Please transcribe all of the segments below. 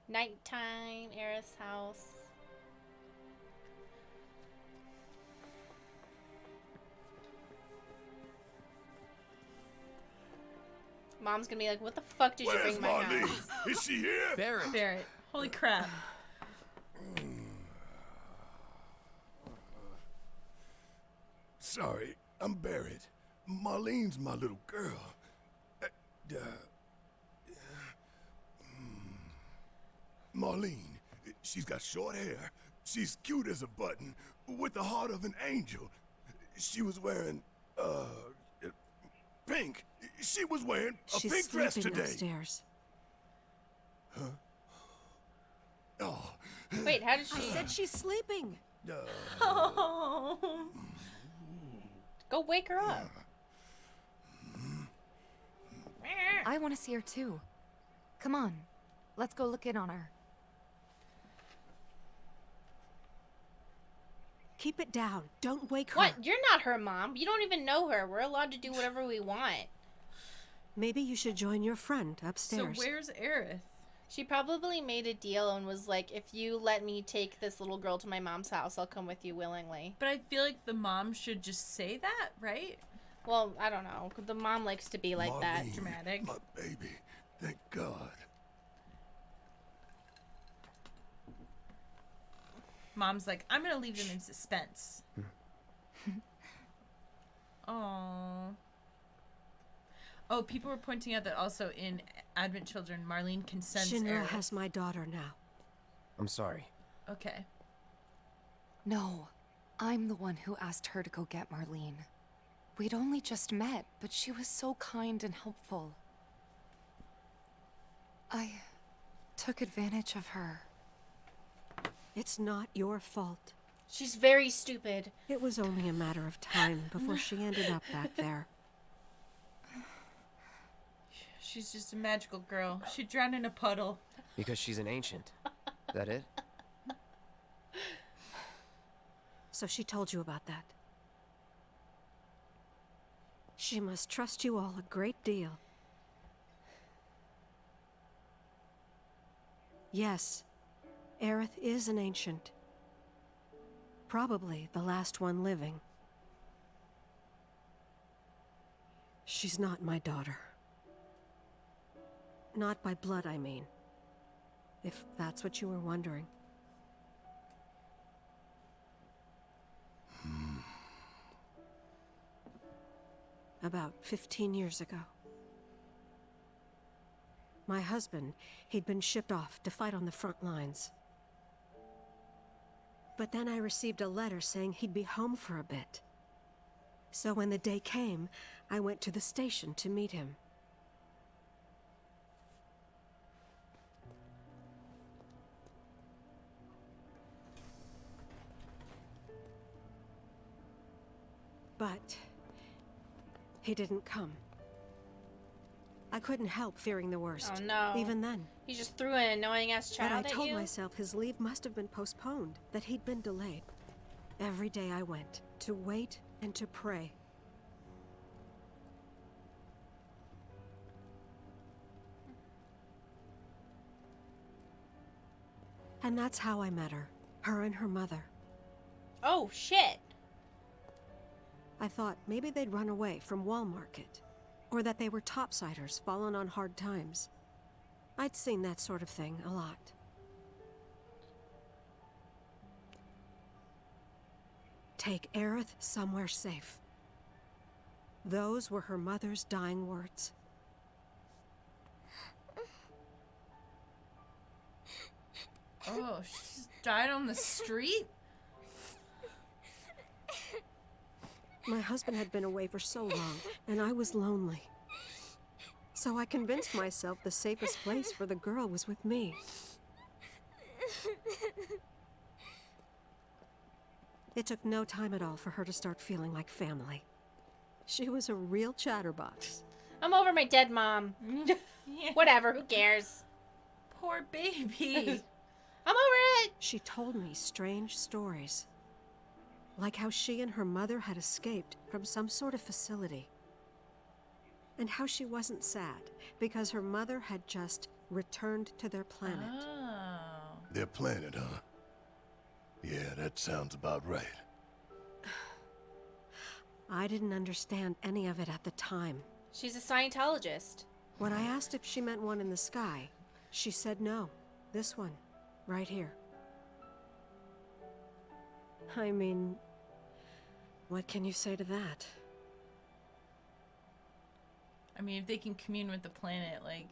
Nighttime, Aerith's house. Mom's gonna be like, what the fuck did you bring my Marlene? house? Is she here? Barret. Holy crap. Sorry, I'm Barret. Marlene's my little girl. Marlene, she's got short hair. She's cute as a button, with the heart of an angel. She was wearing, pink. She was wearing a pink dress today. Upstairs. Huh? Oh. Wait, how did she... I said she's sleeping. Oh. Go wake her up. I want to see her too. Come on, let's go look in on her. Keep it down. Don't wake her. What? You're not her mom. You don't even know her. We're allowed to do whatever we want. Maybe you should join your friend So upstairs. where's Aerith? She probably made a deal and was like, if you let me take this little girl to my mom's house, I'll come with you willingly. But I feel like the mom should just say that, right? Well, I don't know. The mom likes to be like Marlene, that. Dramatic. My baby. Thank God. Mom's like, I'm gonna leave them in suspense. Aww. Oh, people were pointing out that also in Advent Children, Marlene can sense Shinra Aerith. has my daughter now. I'm sorry. Okay. No, I'm the one who asked her to go get Marlene. We'd only just met, but she was so kind and helpful. I took advantage of her. It's not your fault. She's very stupid. It was only a matter of time before she ended up back there. She's just a magical girl. She drowned in a puddle. Because she's an ancient. That it? So she told you about that. She must trust you all a great deal. Yes, Aerith is an ancient. Probably the last one living. She's not my daughter. Not by blood, I mean. If that's what you were wondering. About 15 years ago. My husband, he'd been shipped off to fight on the front lines. But then I received a letter saying he'd be home for a bit. So when the day came, I went to the station to meet him. But he didn't come. I couldn't help fearing the worst. Oh no. Even then. He just threw an annoying ass But child I at told you? myself his leave must have been postponed, that he'd been delayed. Every day I went, to wait and to pray. And that's how I met her and her mother. Oh, shit. I thought maybe they'd run away from Wall Market, or that they were topsiders fallen on hard times. I'd seen that sort of thing a lot. Take Aerith somewhere safe. Those were her mother's dying words. Oh, she just died on the street? My husband had been away for so long, and I was lonely. So I convinced myself the safest place for the girl was with me. It took no time at all for her to start feeling like family. She was a real chatterbox. I'm over my dead mom. Yeah. Whatever, who cares? Poor baby. I'm over it. She told me strange stories. Like how she and her mother had escaped from some sort of facility. And how she wasn't sad because her mother had just returned to their planet. Ah. Their planet, huh? Yeah, that sounds about right. I didn't understand any of it at the time. She's a Scientologist. When I asked if she meant one in the sky, she said no. This one, right here. I mean, what can you say to that? I mean, if they can commune with the planet, like...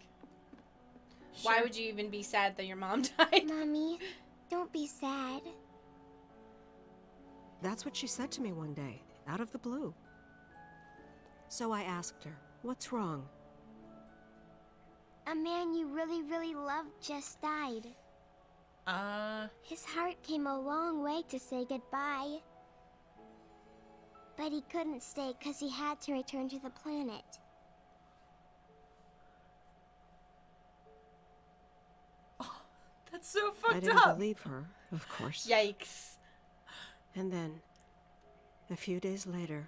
Why sure. would you even be sad that your mom died? Mommy, don't be sad. That's what she said to me one day, out of the blue. So I asked her, what's wrong? A man you really, really loved just died. His heart came a long way to say goodbye. But he couldn't stay because he had to return to the planet. That's so I fucked didn't up. believe her, of course. Yikes. And then, a few days later,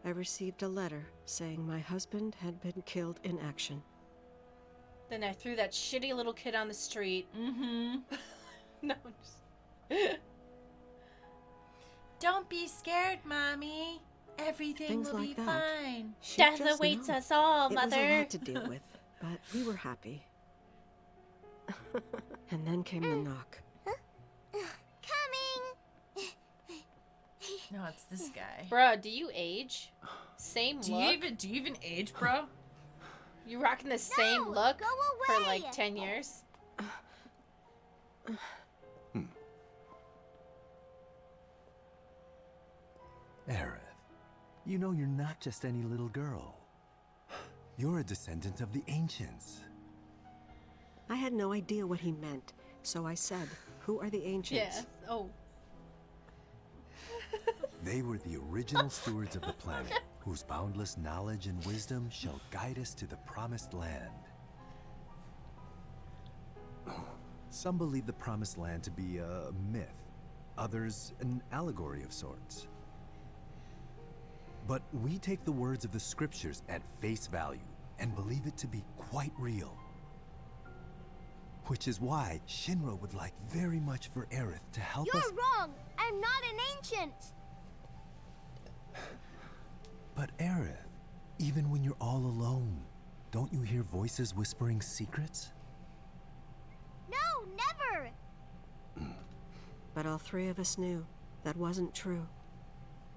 I received a letter saying my husband had been killed in action. Then I threw that shitty little kid on the street. Mm-hmm. No, just... Don't be scared, Mommy. Everything Things will like be that. fine. She'd Death just awaits know. us all, It was a Mother. lot to deal with, but we were happy. And then came the knock. Coming! No, it's this guy. Bruh, do you age? Same Do look? you even age, bro? You rocking the same No, look go for away. like 10 years? Aerith, you know you're not just any little girl. You're a descendant of the ancients. I had no idea what he meant, so I said, who are the ancients? Yes. Oh. They were the original stewards of the planet, whose boundless knowledge and wisdom shall guide us to the promised land. Some believe the promised land to be a myth, others an allegory of sorts. But we take the words of the scriptures at face value and believe it to be quite real. Which is why Shinra would like very much for Aerith to help You're us. wrong! I'm not an ancient! But Aerith, even when you're all alone, don't you hear voices whispering secrets? No, never! But all three of us knew that wasn't true.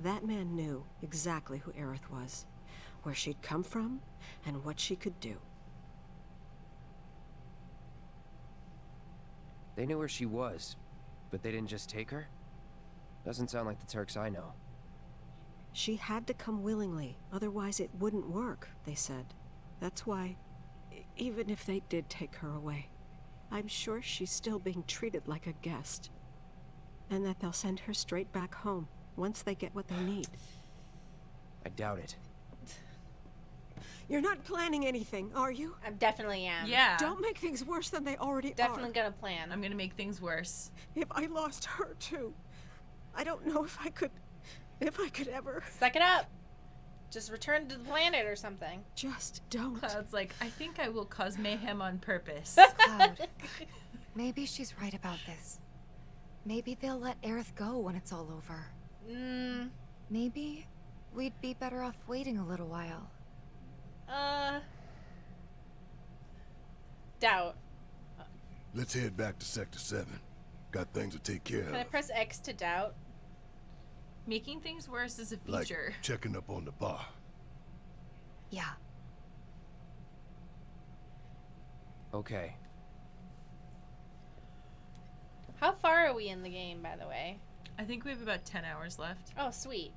That man knew exactly who Aerith was, where she'd come from, and what she could do. They knew where she was, but they didn't just take her? Doesn't sound like the Turks I know. She had to come willingly, otherwise it wouldn't work, they said. That's why, even if they did take her away, I'm sure she's still being treated like a guest. And that they'll send her straight back home, once they get what they need. I doubt it. You're not planning anything, are you? I definitely am. Yeah. Don't make things worse than they already Definitely are. gonna plan. I'm gonna make things worse. If I lost her too, I don't know if I could ever. Suck it up. Just return to the planet or something. Just don't. Cloud's like, I think I will cause mayhem on purpose. Cloud, maybe she's right about this. Maybe they'll let Aerith go when it's all over. Maybe we'd be better off waiting a little while. Doubt. Let's head back to Sector 7. Got things to take care Can I of. press X to doubt? Making things worse is a Like feature. checking up on the bar. Yeah. Okay. How far are we in the game, by the way? I think we have about 10 hours left. Oh, sweet.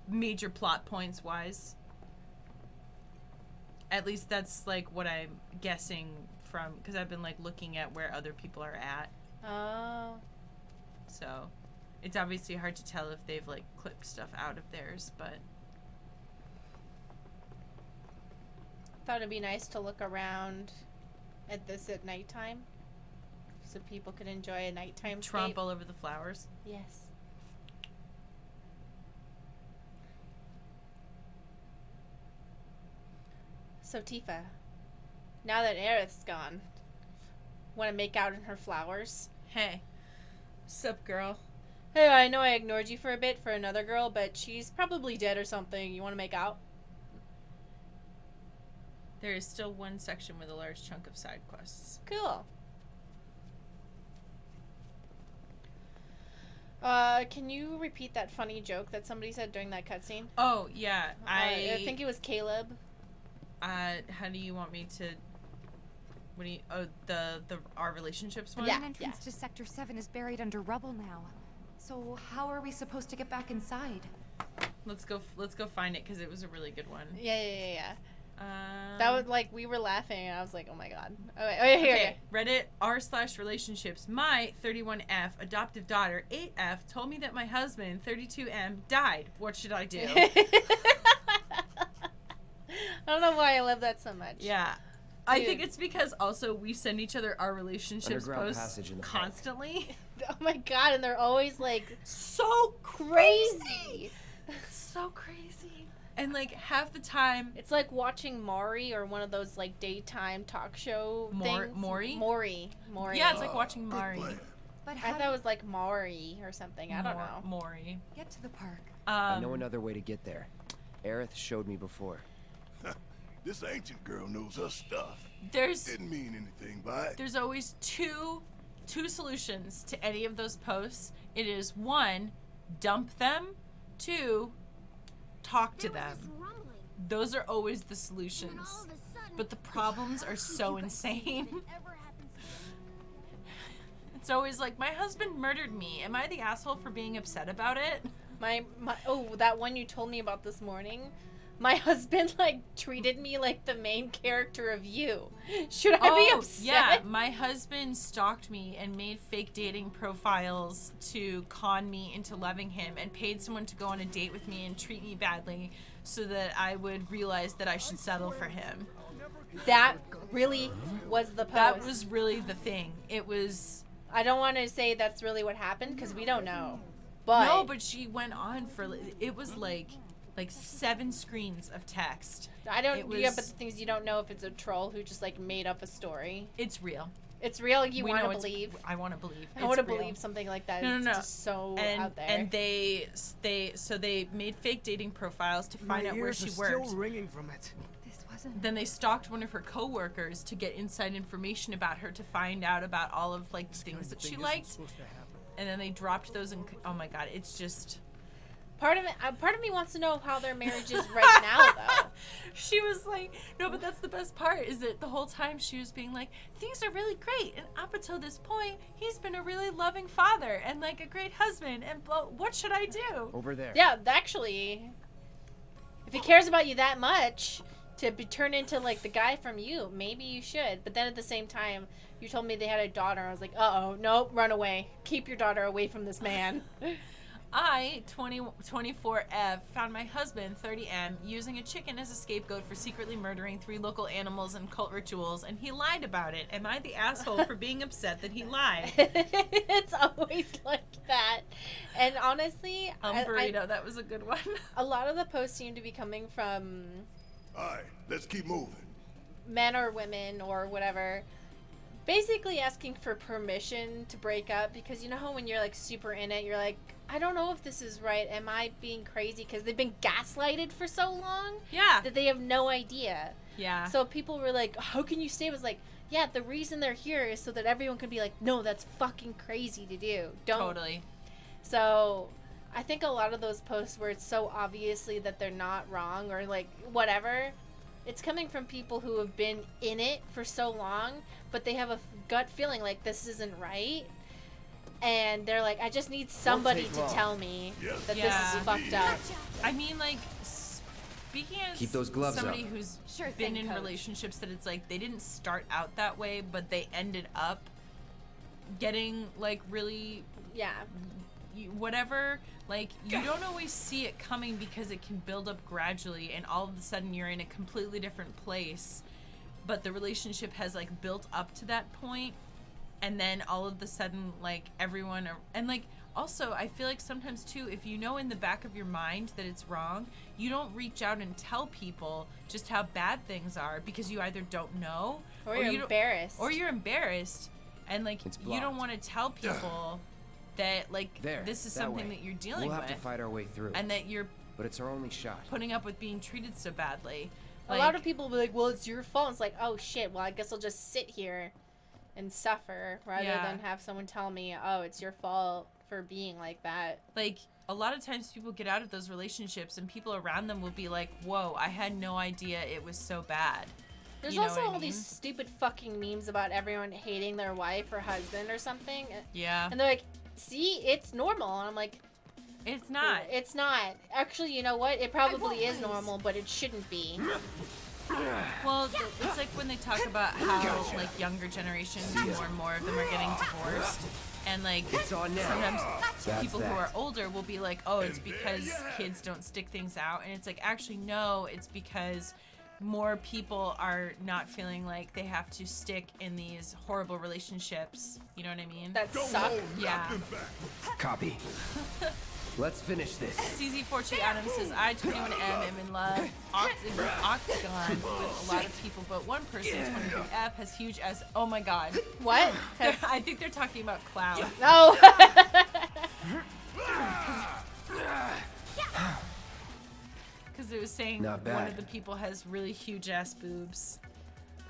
Major plot points wise. At least that's like what I'm guessing from, because I've been like looking at where other people are at. Oh. So it's obviously hard to tell if they've like clipped stuff out of theirs, but Thought it'd be nice to look around at this at nighttime, so people could enjoy a nighttime tromp scape. all over the flowers. Yes. So Tifa, now that Aerith's gone, want to make out in her flowers. Hey. Sup, girl? Hey, I know I ignored you for a bit for another girl, but she's probably dead or something. You want to make out? There is still one section with a large chunk of side quests. Cool. Can you repeat that funny joke that somebody said during that cutscene? Oh, yeah. I think it was Caleb. How do you want me to... What do you... Oh, our relationships one? The main entrance to Sector 7 is buried under rubble now. So how are we supposed to get back inside? Let's go find it, because it was a really good one. Yeah. That was like, we were laughing, and I was like, oh my god. Okay, here. Okay, Reddit r/relationships. My 31F adoptive daughter 8F told me that my husband 32M died. What should I do? I don't know why I love that so much. Yeah. I think it's because also we send each other our relationships Underground posts passage in the constantly. Oh my god, and they're always like so crazy. So crazy. And like half the time it's like watching Maury or one of those like daytime talk show things. Maury. Yeah, it's like watching Maury. But I thought it was like Maury or something. I don't know. Maury. Get to the park. I know another way to get there. Aerith showed me before. This ancient girl knows her stuff. Didn't mean anything by it. There's always two solutions to any of those posts. It is 1, dump them. 2, talk to them. Those are always the solutions. But the problems are so insane. It's always like, my husband murdered me. Am I the asshole for being upset about it? That one you told me about this morning. My husband like treated me like the main character of You. Should I be upset? Yeah, my husband stalked me and made fake dating profiles to con me into loving him and paid someone to go on a date with me and treat me badly so that I would realize that I should settle for him. That really was the post. That was really the thing. It was... I don't want to say that's really what happened because we don't know. But no, but she went on for... It was like 7 screens of text. Yeah, but the things you don't know if it's a troll who just like made up a story. It's real. It's real. You want to believe. I want to believe. I want to believe something like that. No. It's just so out there. And they made fake dating profiles to find out where she worked. Still ringing from it. This wasn't. Then they stalked one of her coworkers to get inside information about her to find out about all of like the things that she liked. And then they dropped those and oh my god, it's just. Part of me wants to know how their marriage is right now, though. She was like, no, but that's the best part, is that the whole time she was being like, things are really great, and up until this point, he's been a really loving father, and like a great husband, and what should I do? Over there. Yeah, actually, if he cares about you that much, to turn into like the guy from You, maybe you should. But then at the same time, you told me they had a daughter, I was like, uh-oh, nope, run away. Keep your daughter away from this man. I, 24F, found my husband, 30M, using a chicken as a scapegoat for secretly murdering 3 local animals and cult rituals, and he lied about it. Am I the asshole for being upset that he lied? It's always like that. And honestly... Burrito, that was a good one. A lot of the posts seem to be coming from... Alright, let's keep moving. Men or women or whatever... basically asking for permission to break up because you know how when you're like super in it, you're like, I don't know if this is right. Am I being crazy? Because they've been gaslighted for so long that they have no idea. Yeah. So people were like, how can you stay? It was like, yeah, the reason they're here is so that everyone can be like, no, that's fucking crazy to do. Totally. So I think a lot of those posts where it's so obviously that they're not wrong or like whatever, it's coming from people who have been in it for so long, but they have a gut feeling like this isn't right. And they're like, I just need somebody to tell me that this is fucked up. I mean, like, speaking as Keep those gloves somebody up. who's been in relationships that it's like they didn't start out that way, but they ended up getting, like, really... Yeah. Whatever, like, you don't always see it coming because it can build up gradually, and all of a sudden you're in a completely different place. But the relationship has, like, built up to that point. And then all of a sudden, like, everyone... And, like, also, I feel like sometimes, too, if you know in the back of your mind that it's wrong, you don't reach out and tell people just how bad things are because you either don't know... Or you're embarrassed. Or you're embarrassed. And like, It's you don't blocked. want to tell people that like this is something that you're dealing We'll with. have to fight our way through. And that you're But it's our only shot. putting up with being treated so badly. A lot of people will be like, well, it's your fault. It's like, oh shit, well, I guess I'll just sit here and suffer rather than have someone tell me, oh, it's your fault for being like that. Like, a lot of times people get out of those relationships and people around them will be like, whoa, I had no idea it was so bad. There's You know also what I all mean? these stupid fucking memes about everyone hating their wife or husband or something. Yeah. And they're like, see, it's normal. And I'm like, It's not. it's not. Actually, you know what? It probably is normal, but it shouldn't be. Well, it's like when they talk about how like younger generations, more and more of them are getting divorced, and like sometimes people who are older will be like, oh, it's because kids don't stick things out, and it's like, actually no, it's because more people are not feeling like they have to stick in these horrible relationships. You know what I mean? That suck. Yeah. Copy. Let's finish this. CZ42 Adams says, I, 21M, am in love Octagon with a lot of people, but one person, 23F, has huge ass. Oh my god. What? I think they're talking about Cloud. No. Because it was saying Not one bad. of the people has really huge ass boobs.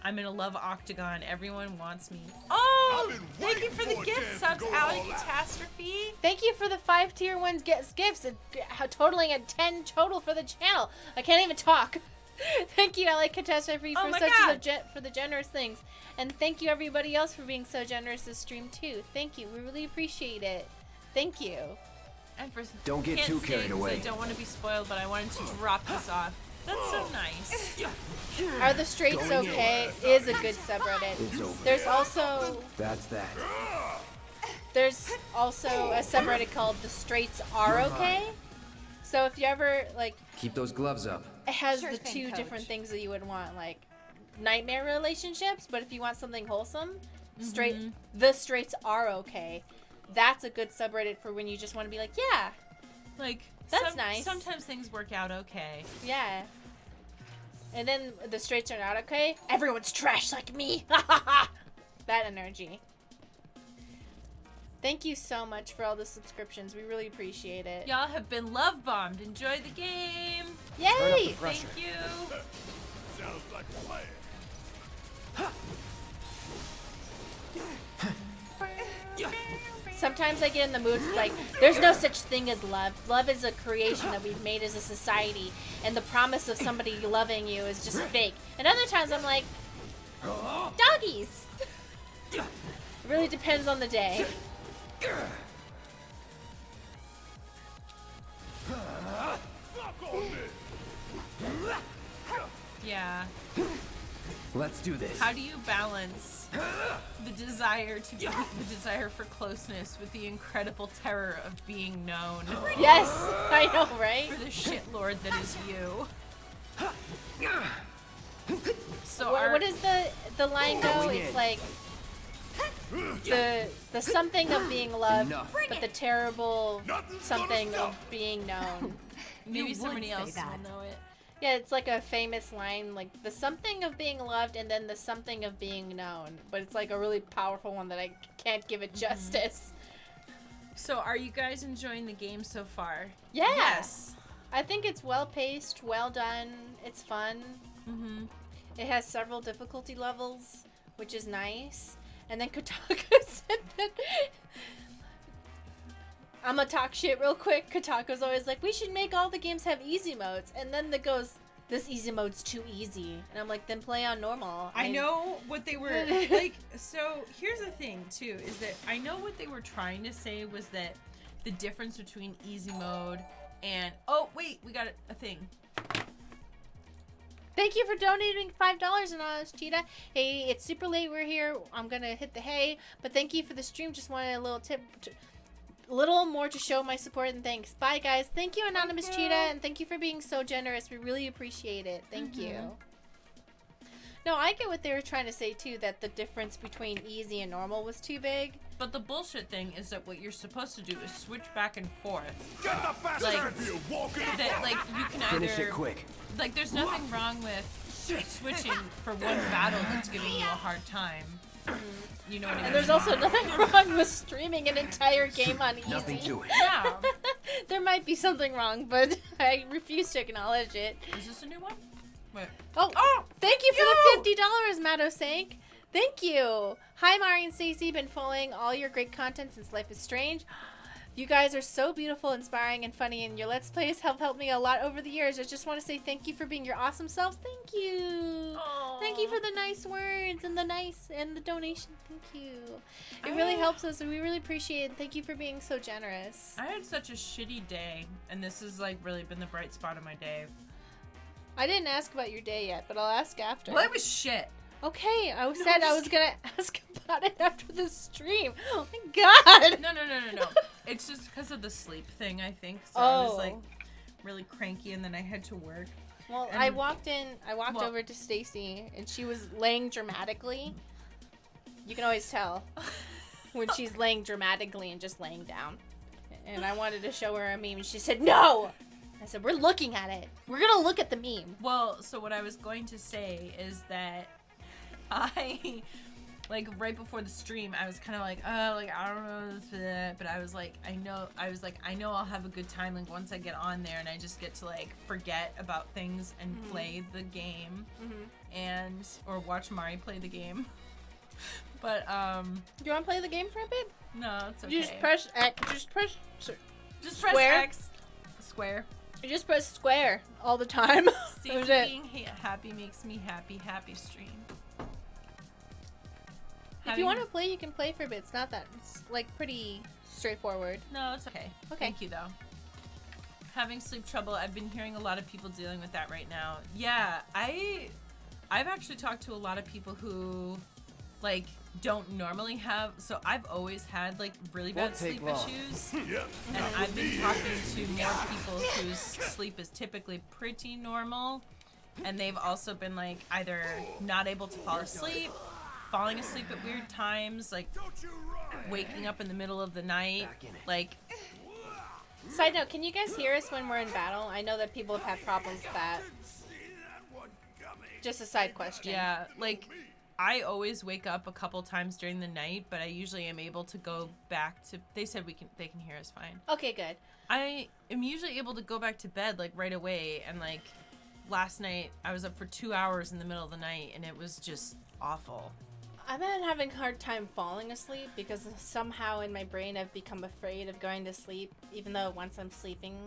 I'm in a love Octagon. Everyone wants me. Oh! Thank you for the gift subs, Alley Catastrophe. Thank you for the 5 tier 1 gifts, totaling at 10 total for the channel. I can't even talk. Thank you, I like Catastrophe Oh for my such God. for the generous things, and thank you everybody else for being so generous this stream too. Thank you, we really appreciate it. Thank you. And for Don't get can't too stay carried 'cause away. I don't want to be spoiled, but I wanted to drop this off. That's so nice. Are the straights okay? Is a good subreddit. It's over. There's also That's that. a subreddit called The Straights Are Okay. So if you ever like, Keep those gloves up. it has Sure the thing, two Coach. different things that you would want, like nightmare relationships, but if you want something wholesome, the straights are okay. That's a good subreddit for when you just want to be like, yeah, Like, That's nice. Sometimes things work out okay. yeah. And then the straights are not okay. Everyone's trash like me. That energy. Thank you so much for all the subscriptions. We really appreciate it. Y'all have been love bombed. Enjoy the game. Yay! Thank you. Sounds like a plan. Sometimes I get in the mood like, there's no such thing as love. Love is a creation that we've made as a society, and the promise of somebody loving you is just fake. And other times I'm like, doggies. It really depends on the day. Yeah. Let's do this. How do you balance the desire for closeness with the incredible terror of being known Yes, I know, right? for the shitlord that is you? So What is the line go? Going It's in. like the something of being loved, Enough. but the terrible something of being known. maybe would somebody say else that. will know it. Yeah, it's like a famous line, like the something of being loved and then the something of being known. But it's like a really powerful one that I can't give it justice. So are you guys enjoying the game so far? Yeah. Yes. I think it's well paced, well done. It's fun. Mm-hmm. It has several difficulty levels, which is nice. And then Kotaku said that. I'm gonna talk shit real quick. Kotaku's always like, we should make all the games have easy modes. And then it goes, this easy mode's too easy. And I'm like, then play on normal. I know what they were like. So here's the thing too, is that I know what they were trying to say was that the difference between easy mode and we got a thing. Thank you for donating $5 Anonymous Cheetah. Hey, it's super late. We're here. I'm gonna hit the hay. But thank you for the stream. Just wanted a little tip. Little more to show my support and thanks. Bye, guys. Thank you, Anonymous Cheetah, and thank you for being so generous. We really appreciate it. Thank you. No, I get what they were trying to say, too, that the difference between easy and normal was too big. But the bullshit thing is that what you're supposed to do is switch back and forth. Get the fast Like, turn here, walking That like you can Finish either it quick. like there's nothing wrong with switching for one battle that's giving you a hard time. You know what I mean? And there's also nothing wrong with streaming an entire game on easy. Nothing to it. Yeah. There might be something wrong, but I refuse to acknowledge it. Is this a new one? Wait. Oh, thank you for the $50, Madosank. Thank you. Hi, Mari and Stacey. Been following all your great content since Life is Strange. You guys are so beautiful, inspiring, and funny, and your Let's Plays have helped me a lot over the years. I just want to say thank you for being your awesome selves. Thank you. Aww. Thank you for the nice words and the donation. Thank you. It really helps us, and we really appreciate it. Thank you for being so generous. I had such a shitty day, and this has like really been the bright spot of my day. I didn't ask about your day yet, but I'll ask after. Well, it was shit. Okay, I said I was gonna ask about it after the stream. Oh my god! No. It's just because of the sleep thing, I think. So I was like really cranky, and then I had to work. Well, and I walked over to Stacy, and she was laying dramatically. You can always tell when she's laying dramatically and just laying down. And I wanted to show her a meme, and she said, "No!" I said, "We're looking at it. We're gonna look at the meme." Well, so what I was going to say is that I, like, right before the stream, I was kind of like, oh, like, I don't know this, but I was like, I know I'll have a good time, like, once I get on there, and I just get to, like, forget about things and play the game, and, or watch Mari play the game, but, Do you want to play the game for a bit? no, it's okay. You just press X, Just press square. X, square. You just press square all the time. Steve, being happy makes me happy. Happy stream. If you want to play, you can play for a bit. It's not that. It's like pretty straightforward. No, it's okay. Okay. Thank you, though. Having sleep trouble, I've been hearing a lot of people dealing with that right now. Yeah, I've actually talked to a lot of people who, like, don't normally have. So I've always had, like, really bad sleep issues. And I've been talking to more people whose sleep is typically pretty normal. And they've also been, like, either not able to fall asleep, falling asleep at weird times, like waking up in the middle of the night, like. Side note, can you guys hear us when we're in battle? I know that people have had problems with that. Just a side question. Yeah, like, I always wake up a couple times during the night, but I usually am able to go back to. They said they can hear us fine. Okay, good. I am usually able to go back to bed like right away, and like last night I was up for 2 hours in the middle of the night, and it was just awful. I've been having a hard time falling asleep because somehow in my brain I've become afraid of going to sleep, even though once I'm sleeping,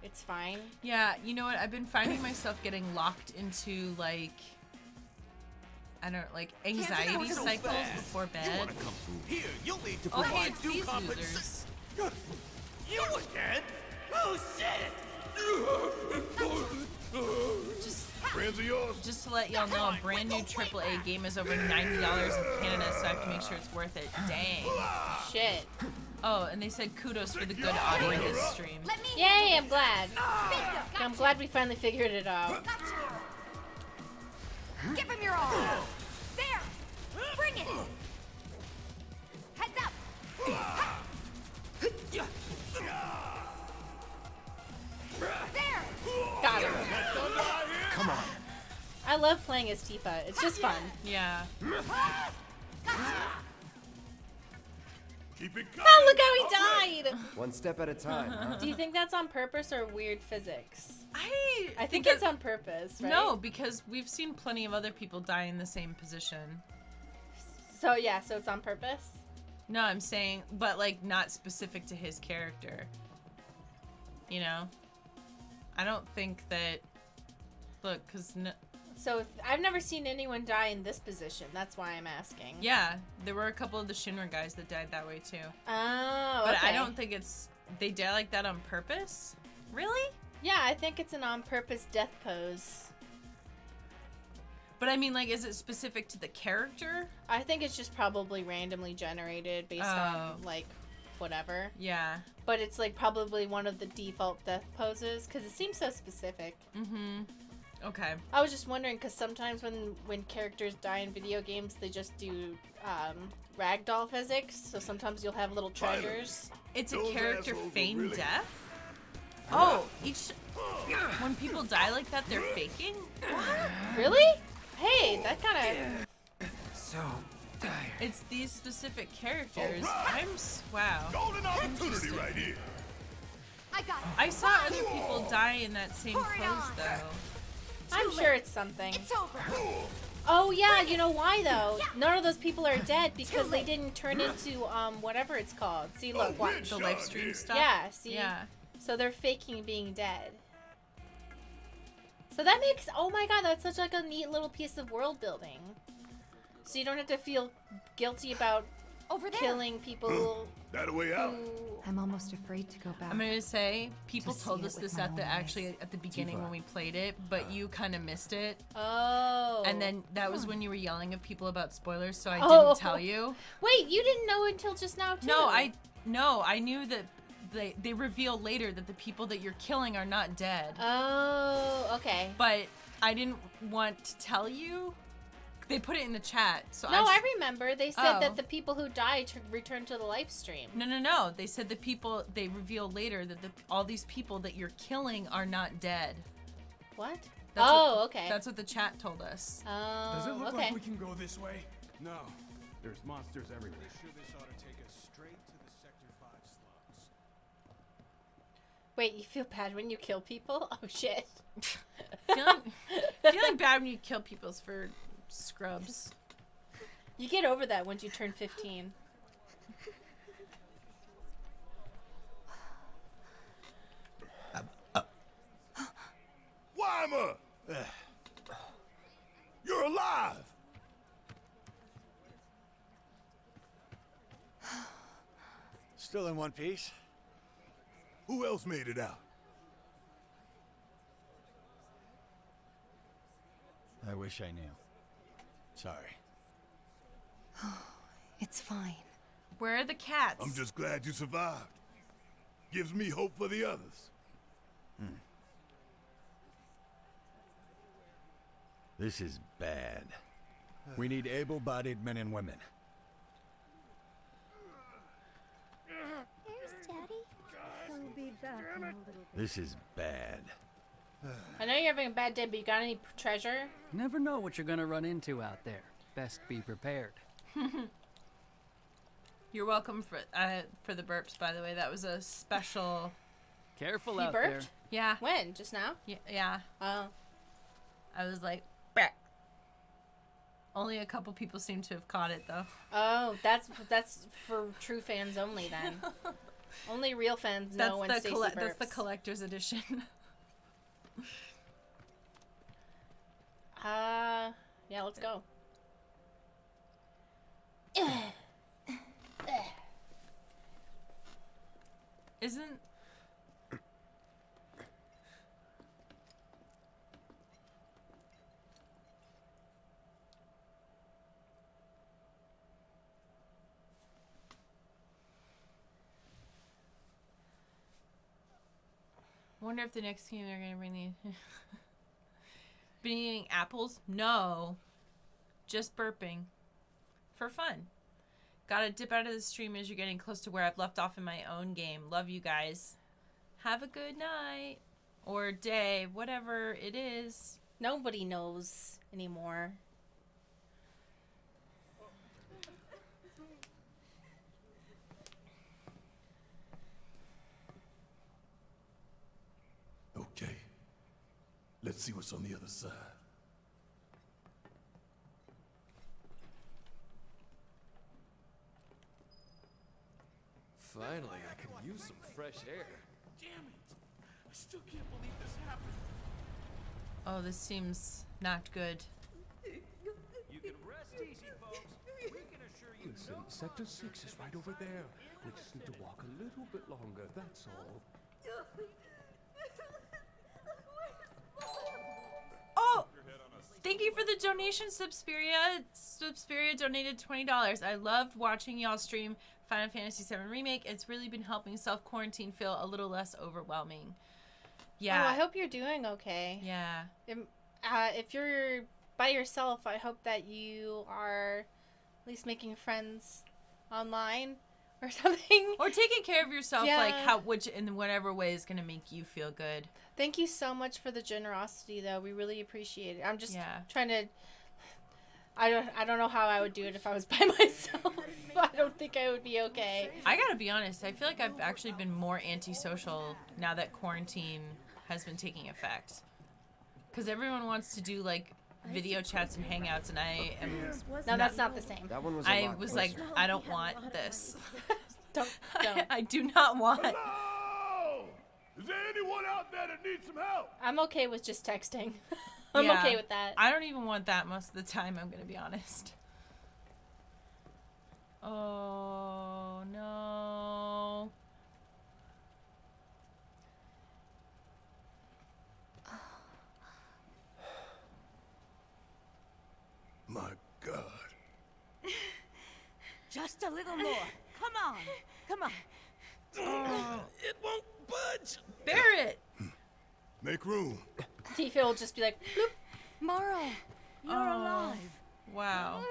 it's fine. Yeah, you know what? I've been finding myself getting locked into, like, I don't know, like, anxiety cycles before bed. Here, you'll need to Oh, hey, provide it's due these compensation. losers. You again? Oh shit! Friends of yours? Just to let y'all know, a brand new AAA game is over $90 in Canada, so I have to make sure it's worth it. Dang. Shit. Oh, and they said kudos for the good audio this stream. Yay, I'm glad. I'm glad we finally figured it out. Give him your all. There. Bring it. Heads up. There. Got him. Come on. I love playing as Tifa. It's just fun. Yeah. Keep it coming. Oh, look how he died! One step at a time, huh? Do you think that's on purpose or weird physics? I think it's on purpose, right? No, because we've seen plenty of other people die in the same position. So yeah, so it's on purpose? No, I'm saying, but like not specific to his character. You know? I don't think that. Look, because. So I've never seen anyone die in this position. That's why I'm asking. Yeah, there were a couple of the Shinra guys that died that way too. Oh, But okay. I don't think it's. They die like that on purpose? Really? Yeah, I think it's an on-purpose death pose. But I mean, like, is it specific to the character? I think it's just probably randomly generated based on, like, whatever. Yeah. But it's, like, probably one of the default death poses, because it seems so specific. Mm-hmm. Okay. I was just wondering, because sometimes when characters die in video games, they just do ragdoll physics, so sometimes you'll have little treasures. It's a Those character assholes will feign really- death? Oh, when people die like that, they're faking? Really? Hey, that kind of... So, It's these specific characters. Right. Wow. Golden opportunity right here. I got it. I saw other people die in that same Hurry pose on. though. I'm sure it's something. It's over. Oh yeah, you know why though? None of those people are dead because they didn't turn into whatever it's called. See, look, watch. The live stream stuff. Yeah, see. Yeah. So they're faking being dead. So that makes, oh my god, that's such like a neat little piece of world building. So you don't have to feel guilty about Over there. killing people That a way out? who... I'm almost afraid to go back. I'm gonna say people To told see us it with this my at the own at the beginning Tifa. when we played it, but you kind of missed it. Oh. And then that was when you were yelling at people about spoilers, so I Oh. didn't tell you. Wait, you didn't know until just now too? No, I knew that they reveal later that the people that you're killing are not dead. Oh, okay. But I didn't want to tell you. They put it in the chat, so No, I remember. They said Oh. that the people who died returned to the live stream. No. They said they reveal later that all these people that you're killing are not dead. What? That's oh, okay. That's what the chat told us. Oh, Does it look okay. like we can go this way? No, there's monsters everywhere. Sure, this ought to take us straight to the Sector 5 slums. Wait, you feel bad when you kill people? Oh shit. feeling bad when you kill people's for scrubs. You get over that once you turn 15. Wymer! You're alive! Still in one piece? Who else made it out? I wish I knew. Sorry. It's fine. Where are the cats? I'm just glad you survived. Gives me hope for the others. This is bad. We need able-bodied men and women. There's Daddy. He'll be back in a little bit. This is bad. I know you're having a bad day, but you got any treasure? Never know what you're gonna run into out there. Best be prepared. You're welcome for the burps, by the way. That was a special. Careful You out burped? there. Yeah. When? Just now? Yeah. Oh. I was like, "Brah." Only a couple people seem to have caught it though. Oh, that's for true fans only then. Only real fans know when Stacey burps. That's the collector's edition. Yeah, let's go. Isn't wonder if the next game they're gonna bring the been eating apples? No. Just burping. For fun. Gotta dip out of the stream as you're getting close to where I've left off in my own game. Love you guys. Have a good night. Or day. Whatever it is. Nobody knows anymore. Okay. Let's see what's on the other side. Finally, I can use some fresh air. Damn it! I still can't believe this happened. Oh, this seems not good. You can rest easy, folks. We can assure you Listen, Sector 6 is right over there. We just need to walk a little bit longer, that's all. Oh! Thank you for the donation, Subspiria. Subspiria donated $20. I loved watching y'all stream Final Fantasy VII Remake. It's really been helping self-quarantine feel a little less overwhelming. Yeah. Oh, I hope you're doing okay. Yeah. If you're by yourself, I hope that you are at least making friends online or something. Or taking care of yourself, Yeah. like which in whatever way is going to make you feel good. Thank you so much for the generosity, though. We really appreciate it. I'm just Yeah. trying to... I don't know how I would do it if I was by myself. I don't think I would be okay. I gotta be honest, I feel like I've actually been more antisocial now that quarantine has been taking effect. Because everyone wants to do, like, video chats and hangouts, and I am... No, that's not the same. That one was I was like, I don't want this. Don't. I do not want... Hello! Is there anyone out there that needs some help? I'm okay with just texting. I'm Yeah. okay with that. I don't even want that most of the time, I'm gonna be honest. Oh, no. My God. Just a little more. Come on. Come on. It won't budge. Barret! Make room. Tifa will just be like, bloop. Morrow, You're alive. Wow.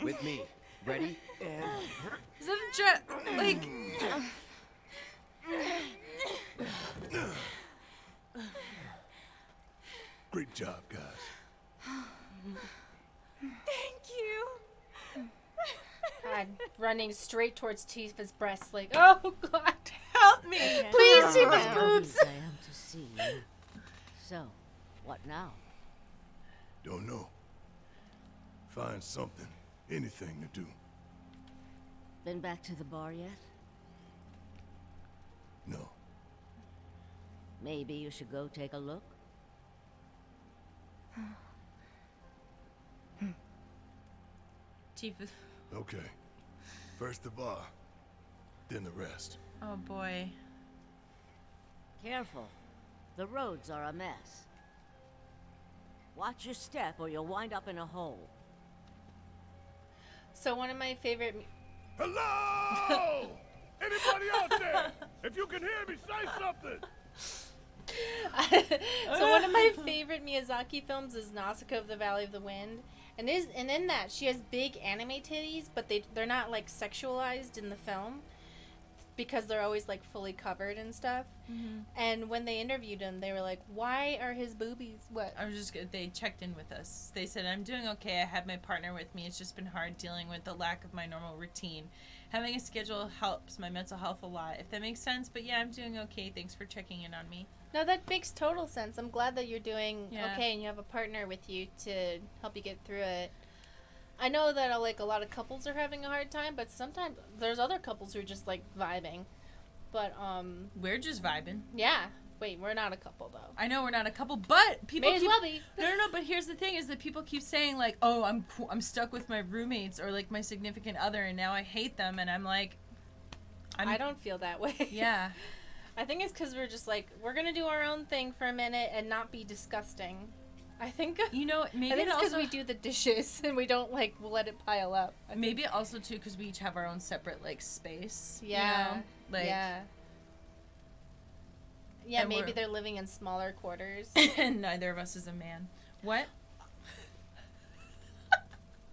With me. Ready? And... Is that a jet? Like... Great job, guys. Thank you. God, running straight towards Tifa's breast, like, oh God, help me! Please, Tifa's boobs! I am to see you. So, what now? Don't know. Find something, anything to do. Been back to the bar yet? No. Maybe you should go take a look. Tifa. Okay. First the bar, then the rest. Oh boy. Careful. The roads are a mess. Watch your step or you'll wind up in a hole. So one of my favorite... Hello! Anybody out there? If you can hear me, say something! So one of my favorite Miyazaki films is Nausicaa of the Valley of the Wind. And in that, she has big anime titties, but they're not, like, sexualized in the film. Because they're always, like, fully covered and stuff. Mm-hmm. And when they interviewed him, they were like, why are his boobies... What? They checked in with us. They said, I'm doing okay. I had my partner with me. It's just been hard dealing with the lack of my normal routine. Having a schedule helps my mental health a lot, if that makes sense. But yeah, I'm doing okay. Thanks for checking in on me. No, that makes total sense. I'm glad that you're doing okay and you have a partner with you to help you get through it. I know that like a lot of couples are having a hard time, but sometimes there's other couples who are just like vibing. But we're just vibing. Yeah. Wait, we're not a couple though. I know we're not a couple, but people may as well be. No. But here's the thing: is that people keep saying like, "Oh, I'm stuck with my roommates or like my significant other, and now I hate them," and I'm like, I don't feel that way. Yeah. I think it's because we're just like we're gonna do our own thing for a minute and not be disgusting. I think maybe it's because we do the dishes and we don't like let it pile up. Maybe also too because we each have our own separate like space. Yeah. You know? Like. Yeah. Yeah, maybe they're living in smaller quarters. And neither of us is a man. What?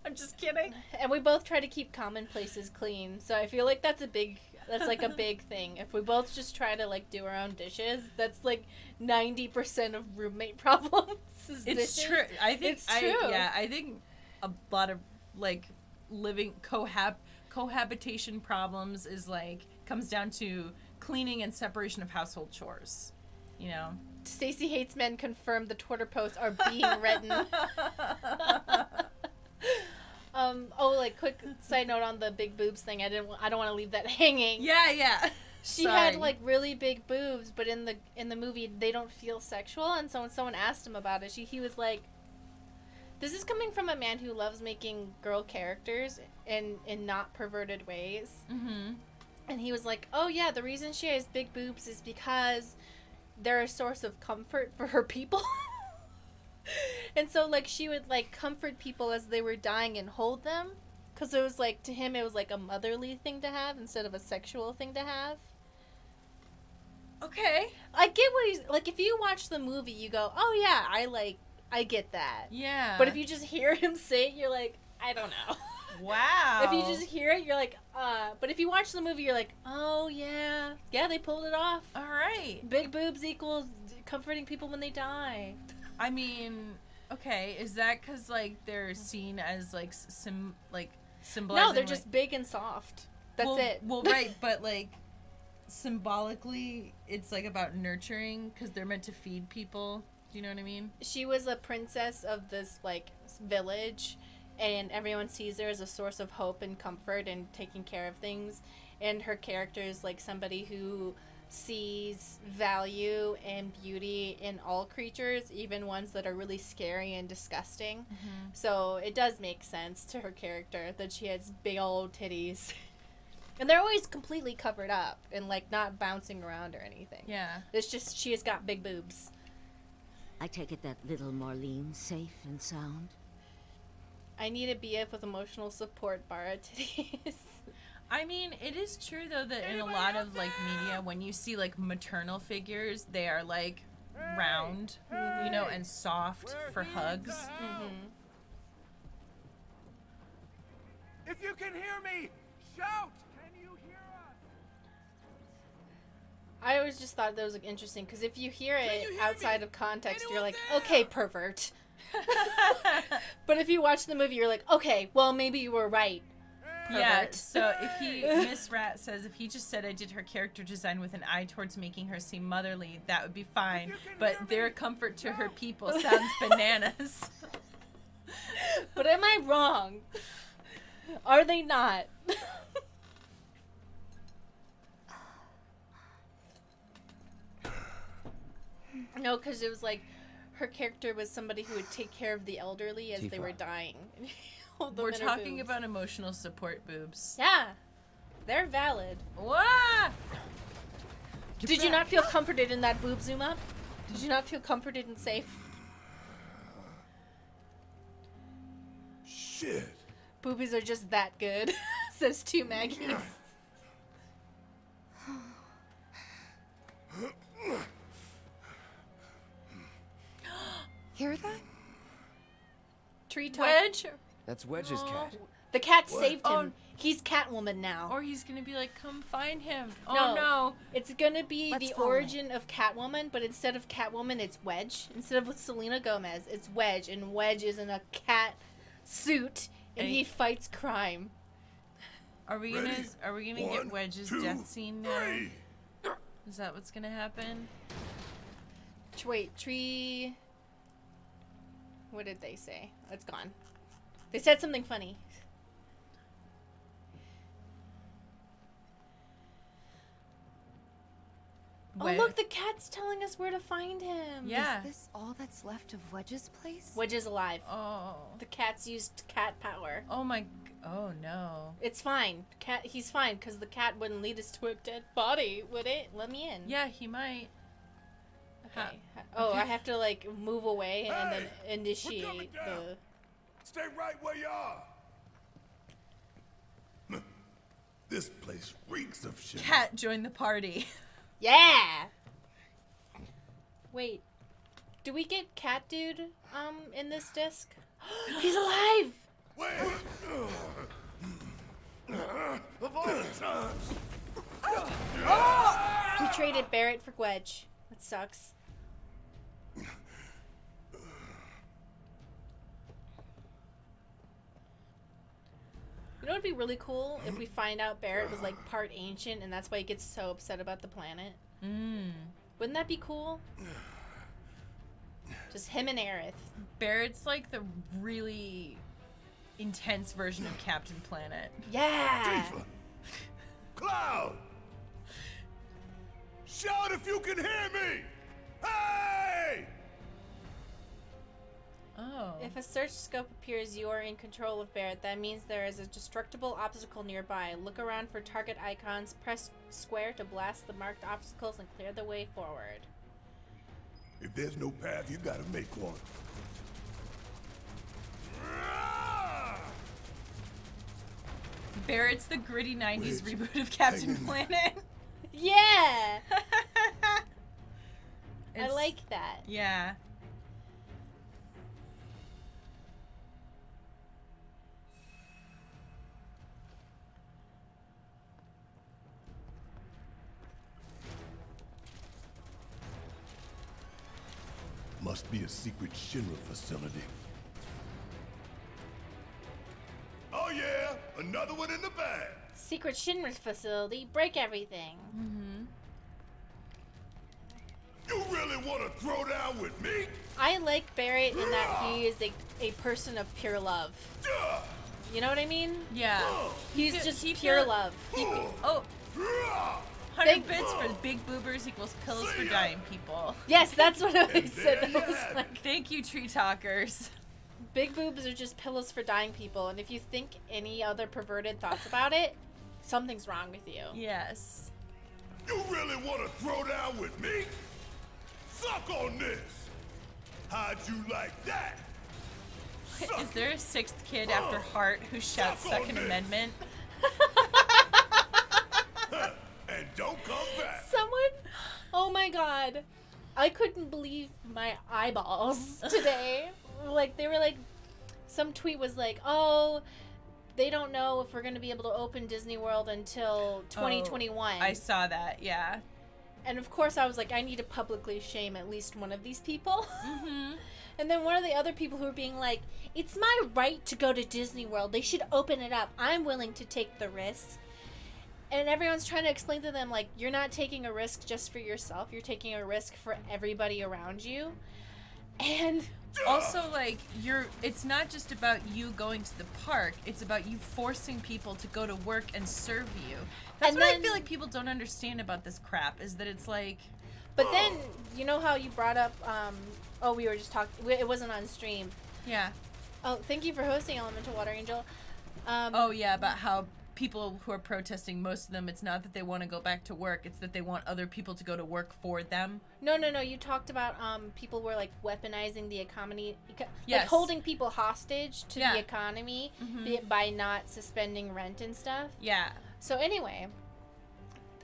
I'm just kidding. And we both try to keep common places clean. So I feel like that's like a big thing. If we both just try to like do our own dishes, that's like 90% of roommate problems. It's true. I think it's true. I think a lot of like living cohabitation problems is like comes down to cleaning and separation of household chores. You know. Stacey Hates Men confirmed the Twitter posts are being written. Like quick side note on the big boobs thing. I don't want to leave that hanging. Yeah. She had like really big boobs, but in the movie they don't feel sexual. And so when someone asked him about it, he was like, "This is coming from a man who loves making girl characters in not perverted ways." Mm-hmm. And he was like, "Oh yeah, the reason she has big boobs is because they're a source of comfort for her people." And so, like, she would, like, comfort people as they were dying and hold them. Because it was, like, to him, it was, like, a motherly thing to have instead of a sexual thing to have. Okay. I get what he's... Like, if you watch the movie, you go, oh, yeah, I get that. Yeah. But if you just hear him say it, you're like, I don't know. Wow. If you just hear it, you're like, But if you watch the movie, you're like, oh, yeah. Yeah, they pulled it off. All right. Big boobs equals comforting people when they die. I mean, Okay, is that because like they're seen as like symbolizing? No, they're just big and soft. That's it. Well, right, but like symbolically, it's like about nurturing because they're meant to feed people. Do you know what I mean? She was a princess of this like village, and everyone sees her as a source of hope and comfort and taking care of things. And her character is like somebody who sees value and beauty in all creatures, even ones that are really scary and disgusting. Mm-hmm. So it does make sense to her character that she has big old titties. And they're always completely covered up and like not bouncing around or anything. Yeah. It's just she has got big boobs. I take it that little Marlene's safe and sound? I need a BF with emotional support, Barret titties. I mean, it is true though that in a lot of like media, when you see like maternal figures, they are like round, you know, and soft for hugs. Mm-hmm. If you can hear me, shout! Can you hear us? I always just thought that was like, interesting because if you hear it outside of context, you're like, okay, pervert. But if you watch the movie, you're like, okay, well, maybe you were right. Pervert. Yeah, so Miss Rat says if he just said I did her character design with an eye towards making her seem motherly, that would be fine. But their comfort to her people sounds bananas. But am I wrong? Are they not? No, because it was like her character was somebody who would take care of the elderly as they Tifa. were dying. We're talking about emotional support boobs. Yeah, they're valid. What? Did you not feel comforted in that boob zoom up? Did you not feel comforted and safe? Shit. Boobies are just that good, says two Maggies. Hear that? Tree top. Wedge? That's Wedge's cat. The cat saved him. He's Catwoman now. Or he's gonna be like, come find him. No, Oh no. It's gonna be Let's the follow origin of Catwoman, but instead of Catwoman, it's Wedge. Instead of with Selena Gomez, it's Wedge, and Wedge is in a cat suit, and he fights crime. Are we gonna get Wedge's death scene now? Is that what's gonna happen? Wait, tree. What did they say? It's gone. They said something funny. Wedge. Oh, look, the cat's telling us where to find him. Yeah. Is this all that's left of Wedge's place? Wedge is alive. Oh. The cat's used cat power. Oh my. Oh no. It's fine. He's fine, because the cat wouldn't lead us to a dead body, would it? Let me in. Yeah, he might. Okay. Oh, I have to, like, move away and then initiate the... Stay right where you are. This place reeks of shit. Cat joined the party. Yeah! Wait. Do we get Cat Dude, in this disc? He's alive! Wait! Of all times! We traded Barret for Wedge. That sucks. You know what would be really cool if we find out Barret was like part ancient and that's why he gets so upset about the planet? Wouldn't that be cool? Just him and Aerith. Barrett's like the really intense version of Captain Planet. Yeah! Tifa! Cloud! Shout if you can hear me! Hey! Oh. If a search scope appears you are in control of Barret, that means there is a destructible obstacle nearby. Look around for target icons, press square to blast the marked obstacles, and clear the way forward. If there's no path, you gotta make one. Barrett's the gritty 90s reboot of Captain Planet. Yeah! I like that. Yeah. Must be a secret Shinra facility. Oh yeah, another one in the bag. Secret Shinra facility. Break everything. Mm-hmm. You really want to throw down with me? I like Barret in that he is a person of pure love. You know what I mean? Yeah. He's just pure love. Oh. 100 bits for big boobers equals pills for dying people. Yes, that's what I said. I was like, thank you, tree talkers. Big boobs are just pillows for dying people, and if you think any other perverted thoughts about it, something's wrong with you. Yes. You really want to throw down with me? Suck on this! How'd you like that? Is there a sixth kid after Hart who shouts Second Amendment? And don't come back. Someone, oh my god, I couldn't believe my eyeballs today. Like, they were like, some tweet was like, oh, they don't know if we're going to be able to open Disney World until 2021. I saw that, yeah. And of course I was like, I need to publicly shame at least one of these people. Mm-hmm. And then one of the other people who were being like, it's my right to go to Disney World. They should open it up. I'm willing to take the risks. And everyone's trying to explain to them, like, you're not taking a risk just for yourself. You're taking a risk for everybody around you. And also, like, it's not just about you going to the park. It's about you forcing people to go to work and serve you. That's what I feel like people don't understand about this crap, is that it's like... But then, you know how you brought up, we were just talking, it wasn't on stream. Yeah. Oh, thank you for hosting, Elemental Water Angel. About how people who are protesting, most of them, it's not that they want to go back to work, it's that they want other people to go to work for them. No, you talked about people were like weaponizing the economy, yes. like holding people hostage to the economy by not suspending rent and stuff. Yeah. So anyway,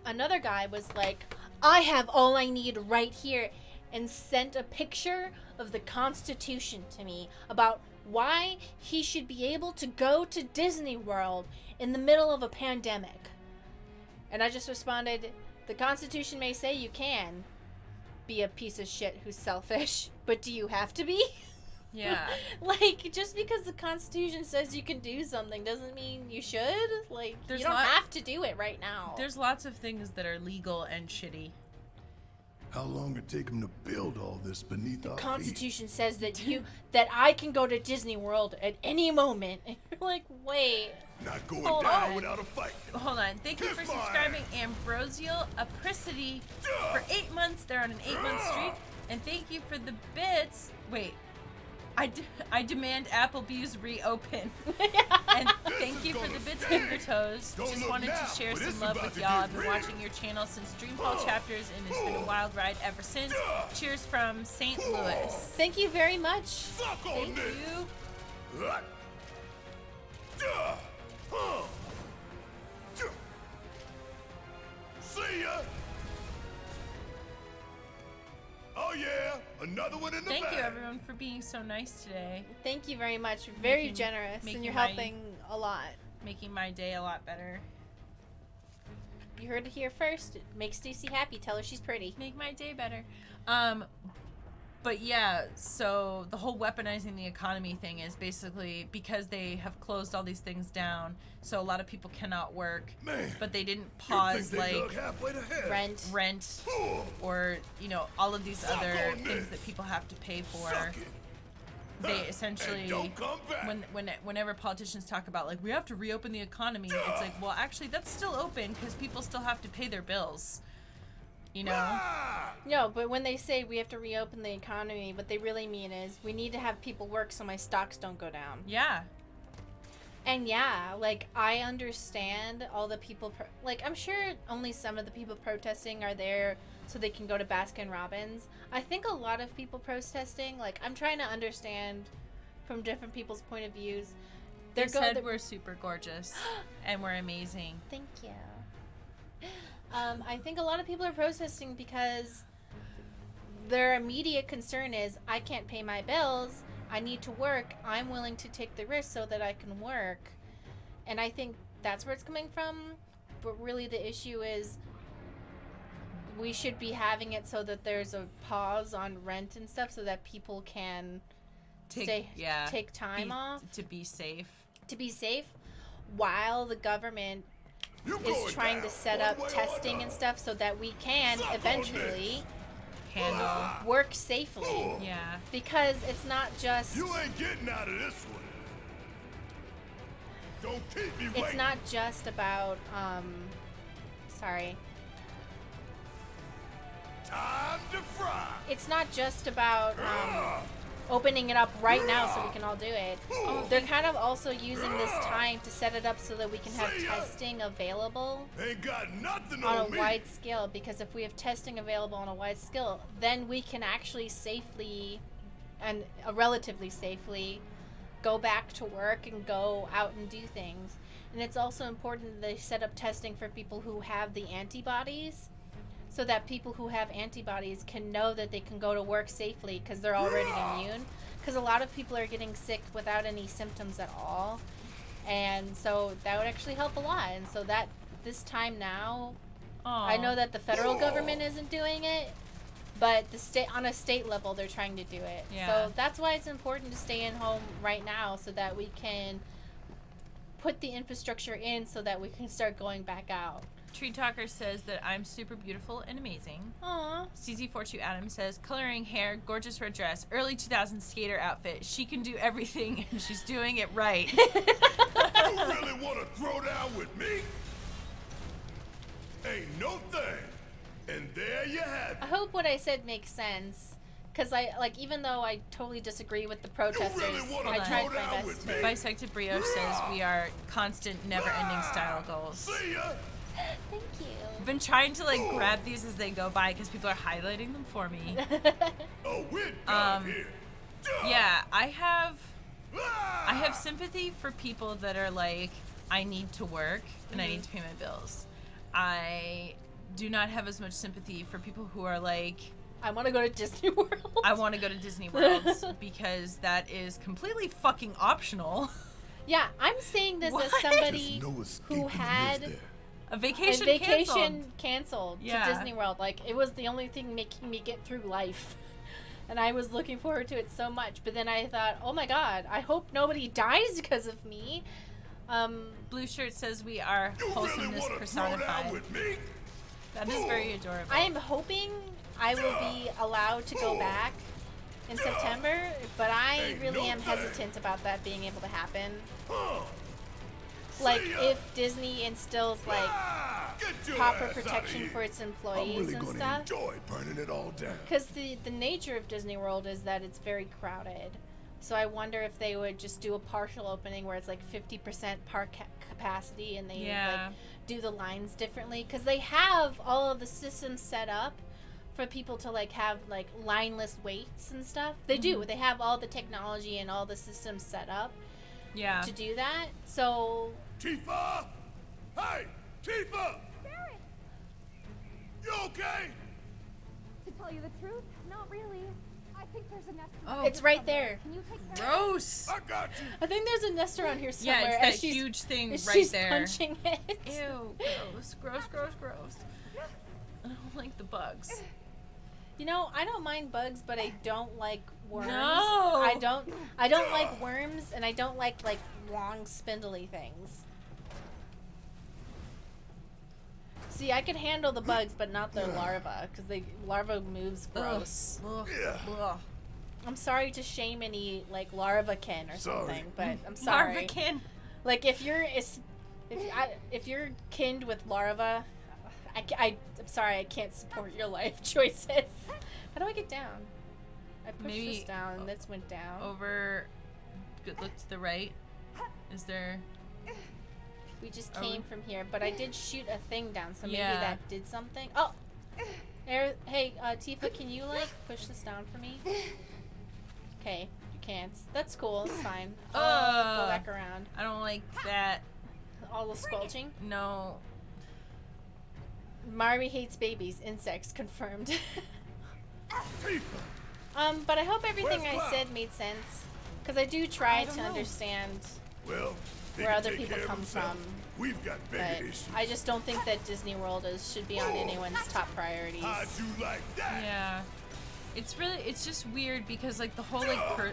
another guy was like, I have all I need right here, and sent a picture of the Constitution to me about why he should be able to go to Disney World in the middle of a pandemic. And I just responded, the Constitution may say you can be a piece of shit who's selfish, but do you have to be? Yeah. Like, just because the Constitution says you can do something doesn't mean you should. Like, you don't have to do it right now. There's lots of things that are legal and shitty. How long it take him to build all this beneath our feet? The Constitution says that I can go to Disney World at any moment. And you're like, wait. Not going down without a fight. Hold on. Thank you for subscribing, Ambrosial Apricity, for 8 months. They're on an 8-month streak. And thank you for the bits. Wait. I demand Applebee's reopen. And thank you for the bits, Finger Toes. Just wanted to share some love with y'all. I've been watching your channel since Dreamfall Chapters, and it's been a wild ride ever since. Cheers from St. Louis. Thank you very much. Thank you. See ya. Oh yeah, another one in the bag. Thank you everyone for being so nice today. Thank you very much. Very generous, and you're helping a lot. Making my day a lot better. You heard it here first. Make Stacy happy. Tell her she's pretty. Make my day better. But yeah, so the whole weaponizing the economy thing is basically because they have closed all these things down, so a lot of people cannot work. Man, but they didn't pause like rent or, you know, all of these other things that people have to pay for. They essentially, whenever politicians talk about like we have to reopen the economy, it's like, well, actually that's still open because people still have to pay their bills. You know? No, but when they say we have to reopen the economy, what they really mean is we need to have people work so my stocks don't go down. Yeah. And yeah, like, I understand all the people, like, I'm sure only some of the people protesting are there so they can go to Baskin Robbins. I think a lot of people protesting, like, I'm trying to understand from different people's point of views. They said we're super gorgeous and we're amazing. Thank you. I think a lot of people are protesting because their immediate concern is, I can't pay my bills, I need to work, I'm willing to take the risk so that I can work. And I think that's where it's coming from, but really the issue is we should be having it so that there's a pause on rent and stuff so that people can take time off. To be safe. To be safe while the government is trying to set up testing and stuff so that we can eventually work safely. Yeah. Because it's not just... You ain't getting out of this one. Don't keep me waiting. It's not just about, sorry. Time to fry. It's not just about, opening it up right now so we can all do it. They're kind of also using this time to set it up so that we can have testing available Ain't got nothing on on a wide scale, because if we have testing available on a wide scale, then we can actually safely and relatively safely go back to work and go out and do things. And it's also important that they set up testing for people who have the antibodies, so that people who have antibodies can know that they can go to work safely because they're already immune. Because a lot of people are getting sick without any symptoms at all. And so that would actually help a lot. And so that this time now, I know that the federal government isn't doing it, but the state, on a state level, they're trying to do it. Yeah. So that's why it's important to stay in home right now so that we can put the infrastructure in so that we can start going back out. Tree Talker says that I'm super beautiful and amazing. Aww. CZ42 Adams says, coloring hair, gorgeous red dress, early 2000s skater outfit. She can do everything and she's doing it right. You really want to throw down with me? Ain't no thing. And there you have it. I hope what I said makes sense. Because even though I totally disagree with the protesters, I tried my best to. Bisected Brioche says we are constant, never-ending style goals. See ya. Thank you. I've been trying to grab these as they go by because people are highlighting them for me. Oh, we're here. Yeah, I have sympathy for people that are like, I need to work and I need to pay my bills. I do not have as much sympathy for people who are like, I want to go to Disney World. I want to go to Disney World because that is completely fucking optional. Yeah, I'm saying this as somebody who had a vacation canceled to Disney World. Like, it was the only thing making me get through life. And I was looking forward to it so much. But then I thought, oh my god, I hope nobody dies because of me. Blue Shirt says we are wholesomeness personified. That is very adorable. I am hoping I will be allowed to go back in September, but I really am hesitant about that being able to happen. Like, if Disney instills, proper protection for its employees and stuff. Enjoy burning it all down. Because the nature of Disney World is that it's very crowded. So I wonder if they would just do a partial opening where it's 50% park capacity and they do the lines differently. Because they have all of the systems set up for people to have lineless waits and stuff. They do. They have all the technology and all the systems set up. Yeah. To do that. So. Tifa! Hey! Tifa! Barret! You okay? To tell you the truth, not really. I think there's a nest. Oh, it's right there. Can you take care Gross. I got you. I think there's a nest around here somewhere. Yeah, it's that huge thing right she's there. Punching it. Ew, gross. I don't like the bugs. You know, I don't mind bugs, but I don't like worms. No. I don't like worms, and I don't like long spindly things. See, I could handle the bugs, but not the larva, because larva moves gross. Ugh. Yeah. I'm sorry to shame any larva kin or something, but I'm sorry. Larva kin. If you're kinned with larva, I'm sorry, I can't support your life choices. How do I get down? I pushed this down, and this went down. Over, look to the right. Is there? We just came from here, but I did shoot a thing down, so maybe that did something. Oh! Hey, Tifa, can you, push this down for me? Okay, you can't. That's cool, it's fine. Go back around. I don't like that. All the squelching? No. Mari hates babies. Insects confirmed. But I hope everything I said made sense. Because I do try to understand where other people come from. We've got bigger But issues. I just don't think that Disney World should be on anyone's top priorities. How'd you like that? Yeah. It's just weird because like the whole oh,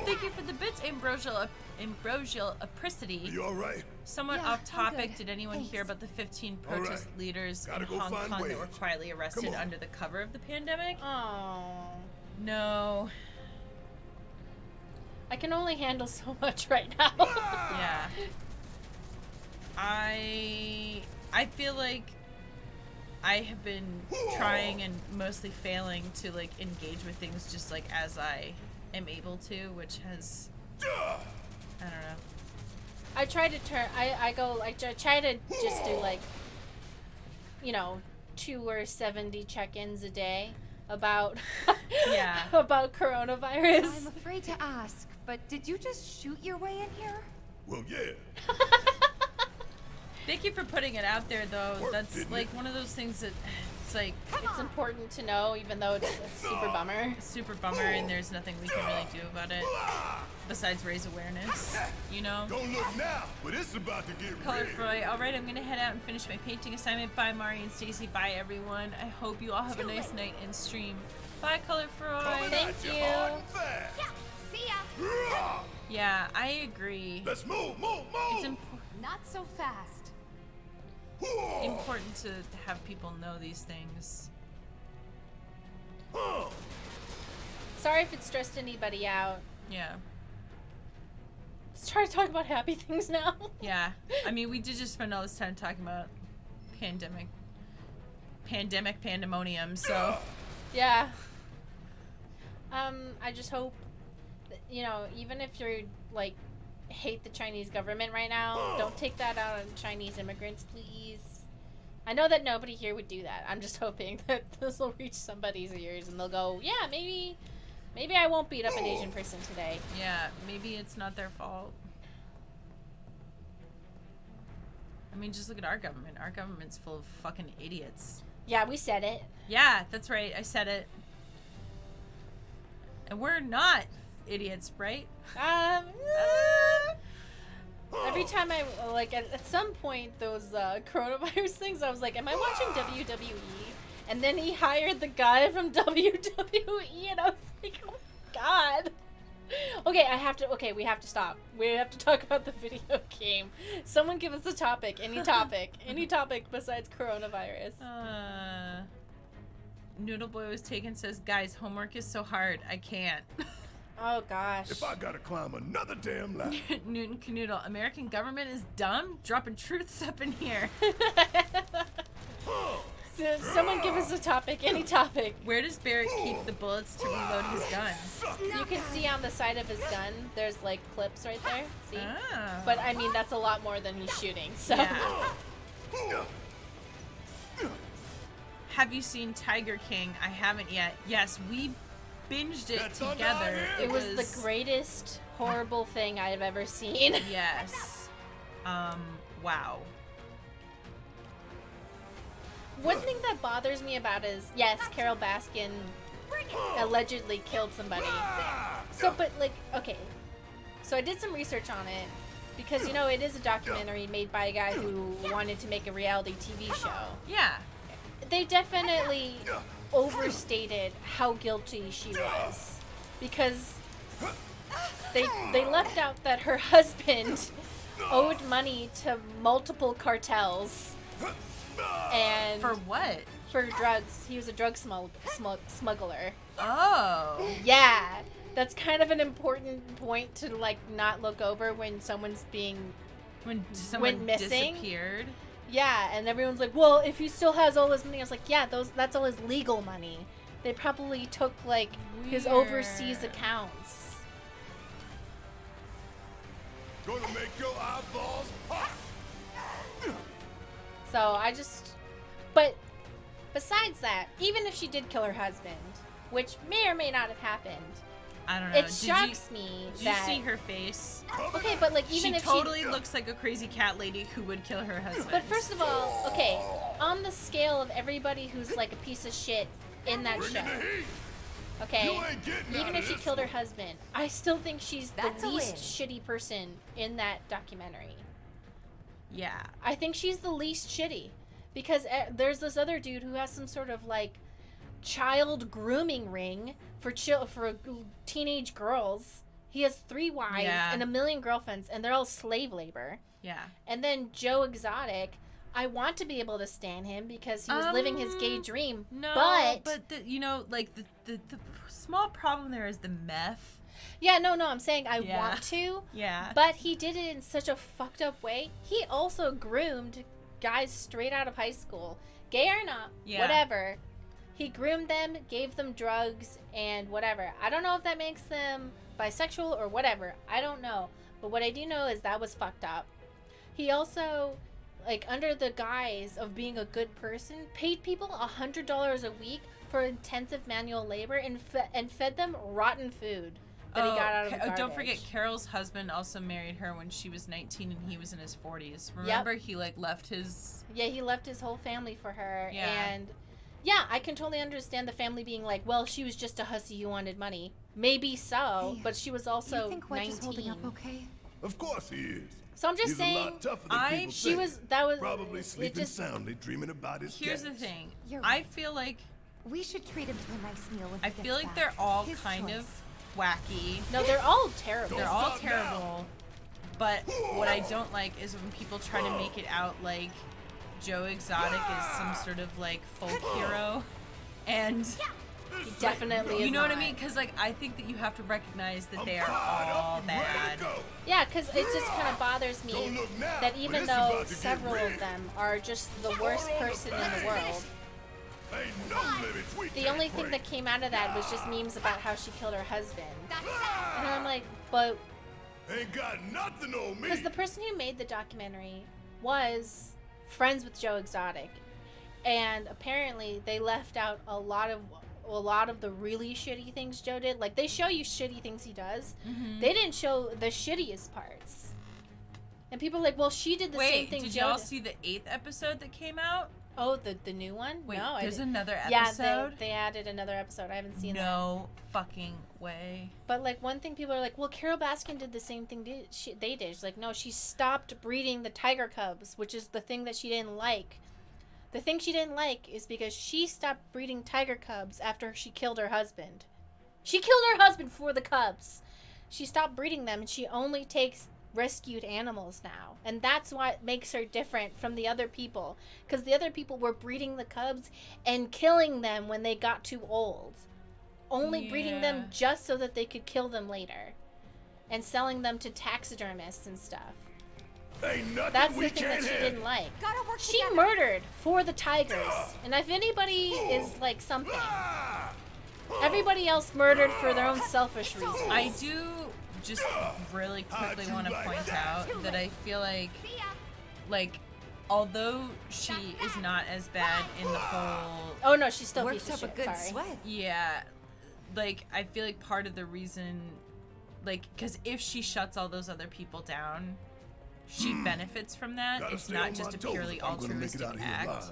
thank you for the bits, ambrosial apricity. You all right? Somewhat Yeah, off topic. I'm good. Did anyone hear about the 15 All protest right. leaders Gotta in go Hong find Kong that were Wedge. quietly arrested Come on. under the cover of the pandemic? Oh. No. I can only handle so much right now. Yeah. I feel like I have been trying and mostly failing to like engage with things just like as I am able to, which has I don't know. I try to try to just do like, 2 or 70 check-ins a day about Yeah. about coronavirus. I'm afraid to ask, but did you just shoot your way in here? Well, yeah. Thank you for putting it out there though. Work, That's didn't like it? one of those things that it's like It's important to know, even though it's a super bummer. super bummer and there's nothing we can really do about it besides raise awareness, you know? Don't look now, but it's about to get Color real. Froy. Alright, I'm gonna head out and finish my painting assignment. Bye Mari and Stacy. Bye everyone. I hope you all have a nice night and stream. Bye Color Froy. Coming Thank at you you. hard and fast. Yeah, see ya. Rah! Yeah, I agree. Let's move. It's Not so fast. important to have people know these things. Sorry if it stressed anybody out. Yeah. Let's try to talk about happy things now. Yeah. I mean, we did just spend all this time talking about pandemonium, so. Yeah. I just hope that, even if you're like hate the Chinese government right now, don't take that out on Chinese immigrants, please. I know that nobody here would do that. I'm just hoping that this will reach somebody's ears and they'll go, yeah, maybe I won't beat up an Asian person today. Yeah, maybe it's not their fault. I mean, just look at our government. Our government's full of fucking idiots. Yeah, we said it. Yeah, that's right. I said it. And we're not idiots, right? Every time I, like, at some point, those coronavirus things, I was like, am I watching WWE? And then he hired the guy from WWE, and I was like, oh my god. Okay, we have to stop. We have to talk about the video game. Someone give us a topic. Any topic. Any topic besides coronavirus. Noodle Boy was taken, says, guys, homework is so hard. I can't. Oh gosh. If I gotta climb another damn ladder. Newton Canoodle, American government is dumb? Dropping truths up in here. So, someone give us a topic, any topic. Where does Barret keep the bullets to reload his gun? You can see on the side of his gun, there's like clips right there. See? Oh. But I mean, that's a lot more than he's shooting, so. Yeah. Have you seen Tiger King? I haven't yet. Yes, we binged it together. It was the greatest horrible thing I have ever seen. Yes. Wow. One thing that bothers me about is, yes, Carol Baskin allegedly killed somebody. So, but like, okay. So I did some research on it because, it is a documentary made by a guy who wanted to make a reality TV show. Yeah. They definitely overstated how guilty she was because they left out that her husband owed money to multiple cartels. And for what? For drugs. He was a drug smuggler. Oh. Yeah. That's kind of an important point to like not look over when someone's when someone missing. Disappeared. Yeah, and everyone's like, well, if he still has all his money, I was like, yeah, that's all his legal money. They probably took like his overseas accounts. Gonna make your eyeballs pop. So but besides that, even if she did kill her husband, which may or may not have happened, I don't know. It shocks me Did that. you see her face? Okay, but like even if she totally looks like a crazy cat lady who would kill her husband. But first of all, okay, on the scale of everybody who's like a piece of shit in that show, okay, even if she killed her husband, I still think she's the least shitty person in that documentary. Yeah. I think she's the least shitty. Because there's this other dude who has some sort of, like, child grooming ring for teenage girls. He has 3 wives and 1 million girlfriends, and they're all slave labor. Yeah. And then Joe Exotic, I want to be able to stand him because he was living his gay dream. No, but you know, like, the small problem there is the meth. Yeah, no, I'm saying I want to. Yeah. But he did it in such a fucked up way. He also groomed guys straight out of high school. Gay or not, whatever. He groomed them, gave them drugs, and whatever. I don't know if that makes them bisexual or whatever. I don't know. But what I do know is that was fucked up. He also, like, under the guise of being a good person, paid people $100 a week for intensive manual labor and fed them rotten food that he got out of the garbage. Don't forget, Carol's husband also married her when she was 19 and he was in his 40s. Remember, he, like, left his... Yeah, he left his whole family for her. Yeah. And, yeah, I can totally understand the family being like, well, she was just a hussy who wanted money. Maybe so, but she was also Do you think Wedge 19. is holding up okay? Of course he is. So I'm just He's saying, a lot tougher than people she think. was, that was... Probably sleeping soundly, dreaming about his Here's cats. the thing. You're I feel like... We should treat him to a nice meal when I he feel gets like back. they're all His kind choice. of wacky. No, they're all terrible. They're all terrible. But what I don't like is when people try to make it out like Joe Exotic is some sort of, like, folk hero. And... He definitely is. You know not. what I mean? Because, like, I think that you have to recognize that they are all bad. Yeah, because it just kind of bothers me that even though several of them are just the worst person in the world, the only thing that came out of that was just memes about how she killed her husband. And I'm like, but... Ain't got nothing on me. Because the person who made the documentary was friends with Joe Exotic. And apparently they left out a lot of the really shitty things Joe did. Like, they show you shitty things he does. Mm-hmm. They didn't show the shittiest parts. And people are like, well, she did the same thing did Joe y'all did. see the 8th episode that came out? Oh, the new one? Wait, no, there's another Yeah, episode? they added another episode. I haven't seen that. No fucking way. But, like, one thing people are like, well, Carol Baskin did the same thing they did. She's like, no, she stopped breeding the tiger cubs, which is the thing that she didn't like. The thing she didn't like is because she stopped breeding tiger cubs after she killed her husband. She killed her husband for the cubs. She stopped breeding them, and she only takes rescued animals now. And that's what makes her different from the other people. Because the other people were breeding the cubs and killing them when they got too old. Only breeding them just so that they could kill them later. And selling them to taxidermists and stuff. Ain't nothing That's we the thing that can't she handle. didn't like. Gotta work She together. murdered for the tigers. And if anybody is like something, everybody else murdered for their own selfish reasons. I do just really quickly want to point out that I feel like, although she is not as bad in the whole... Oh no, she's still Works piece of up a shit, good sorry. sweat. Yeah, like, I feel like part of the reason, like, because if she shuts all those other people down, she benefits from that. Gotta It's stay not on just my a toes purely if I'm gonna make it altruistic out of here act.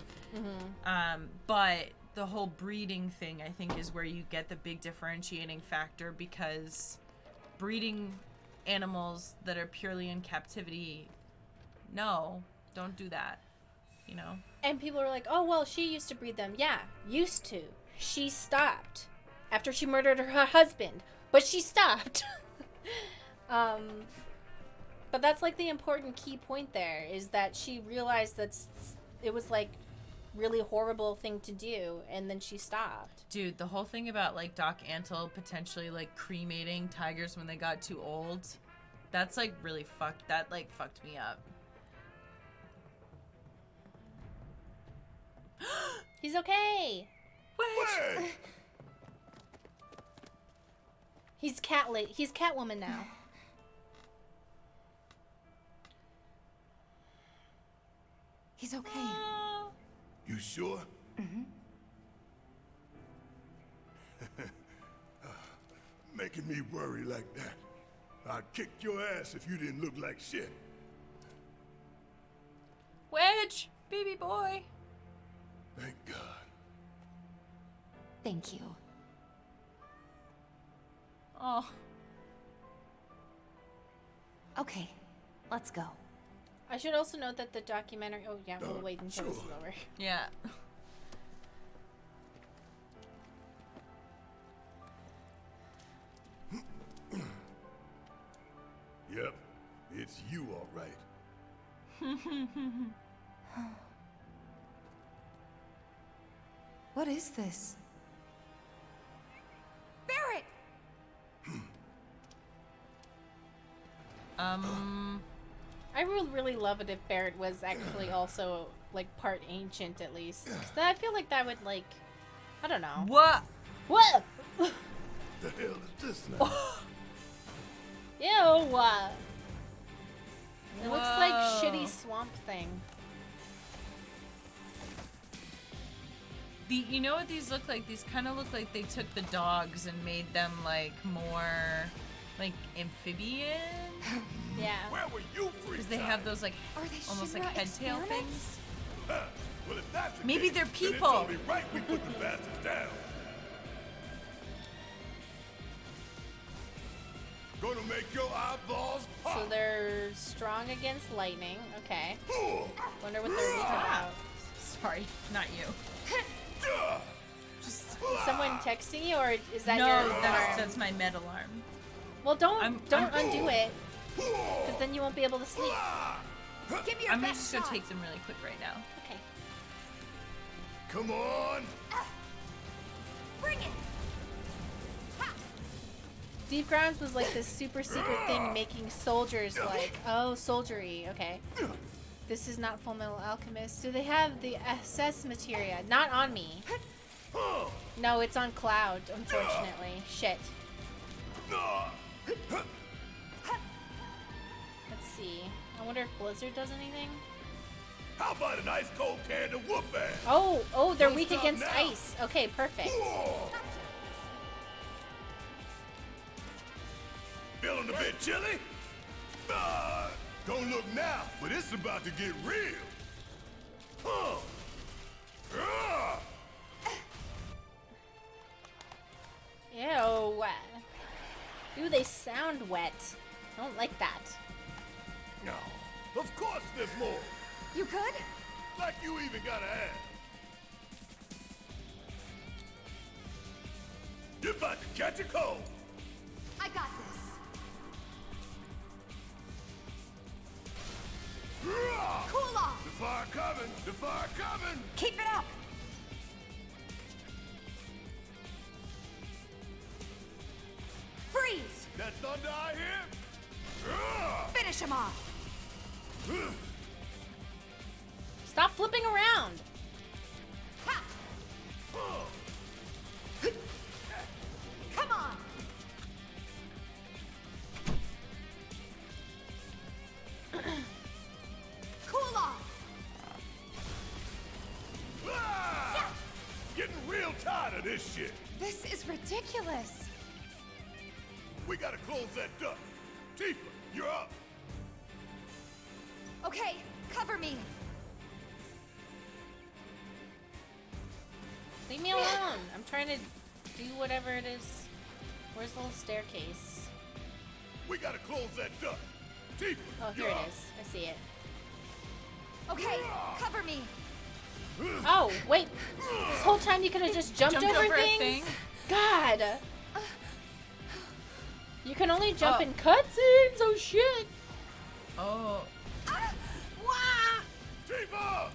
alive. But the whole breeding thing, I think, is where you get the big differentiating factor, because breeding animals that are purely in captivity, no, don't do that, you know? And people are like, oh, well, she used to breed them. Yeah, used to. She stopped after she murdered her husband. But she stopped. But that's, like, the important key point there, is that she realized that it was, like, really horrible thing to do, and then she stopped. Dude, the whole thing about, like, Doc Antle potentially, like, cremating tigers when they got too old, that's, like, really fucked me up. He's okay. What? He's Catwoman now. He's okay. You sure? Mm-hmm. Making me worry like that. I'd kick your ass if you didn't look like shit. Wedge, baby boy. Thank God. Thank you. Oh. Okay, let's go. I should also note that the documentary... Oh, yeah, we'll wait until this is over. Yeah. Yep, it's you, all right. What is this? Barret! I would really love it if Barret was actually also, like, part ancient, at least. 'Cause I feel like that would, like... I don't know. What? What? The hell is this now? Ew! It looks like shitty swamp thing. You know what these look like? These kind of look like they took the dogs and made them, like, more, like, amphibian. Yeah. Where were you Because they have those, like, almost like head tail things. Well, if that's the Maybe case, they're then people. It's only right we put the bastards down. Gonna make your eyeballs pop. So they're strong against lightning. Okay. Wonder what they're weak about. Sorry, not you. Just is someone texting you, or is that no, your alarm? that's my med alarm. Well, don't I'm undo it, because then you won't be able to sleep. Give me your I'm best just gonna shot. take them really quick right now. Okay. Come on. Bring it! Deep Grounds was like this super secret thing making soldiers like, oh, soldiery. Okay. This is not Full Metal Alchemist. Do they have the SS materia? Not on me. No, it's on Cloud, unfortunately. Shit. Let's see. I wonder if Blizzard does anything. How about an ice cold can to whoop ass? Oh, they're Don't weak stop against now. ice. Okay, perfect. Feeling a bit chilly? Don't look now, but it's about to get real. Ew. Ooh, they sound wet. I don't like that. No, of course there's more. You good? Like you even gotta ask. You're about to catch a cold. I got this. Cool off. The fire coming! The fire coming! Keep it up. Freeze. That thunder I hear? Finish him off. Stop flipping around. Ha. Come on. Cool off. Getting real tired of this shit. This is ridiculous. We gotta close that duct. Tifa, you're up. Okay, cover me. Leave me alone. I'm trying to do whatever it is. Where's the little staircase? We gotta close that duct. Tifa, Oh, here you're it up. is. I see it. Okay, cover me. Oh, wait. This whole time you could have just jumped over a things? thing? God. You can only jump in cutscenes? Oh, shit. Oh. Tifa!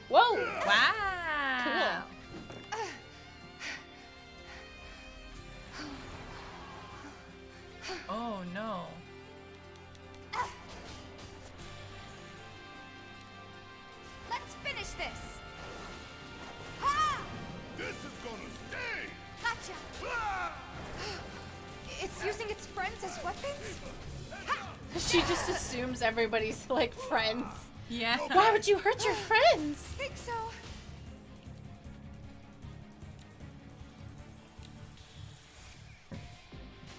Whoa. Wow. Oh no. Let's finish this. Ha! This is gonna stay! Gotcha. It's using its friends as weapons? She just assumes everybody's, like, friends. Yeah. Why would you hurt your friends? Think so.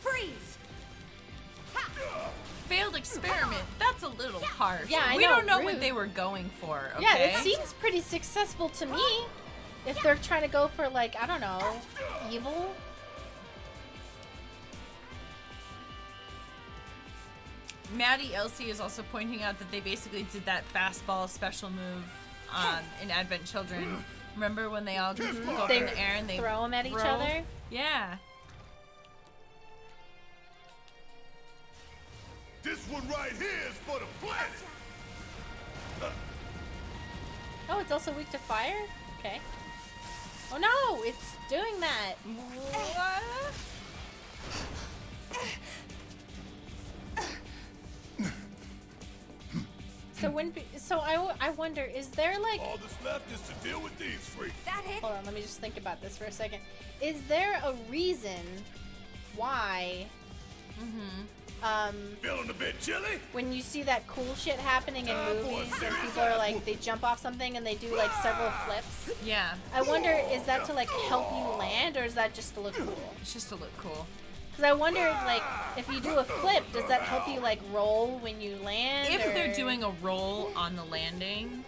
Freeze. Failed experiment. That's a little harsh. Yeah, I we know, don't know rude. what they were going for. Okay? Yeah, it seems pretty successful to me. If they're trying to go for, like, I don't know, evil? Maddie Elsie is also pointing out that they basically did that fastball special move in Advent Children. Remember when they all go up in the air and they throw them at each other? Yeah. This one right here is for the planet. Oh, it's also weak to fire? Okay. Oh no, it's doing that. So I wonder, is there like all that's left is to deal with these freaks. That it? Hold on, let me just think about this for a second. Is there a reason why feeling a bit chilly? when you see that cool shit happening in movies and people are like, they jump off something and they do like several flips? Yeah. I wonder, is that to like help you land, or is that just to look cool? It's just to look cool. Because I wonder, like, if you do a flip, does that help you like roll when you land? If or... they're doing a roll on the landing,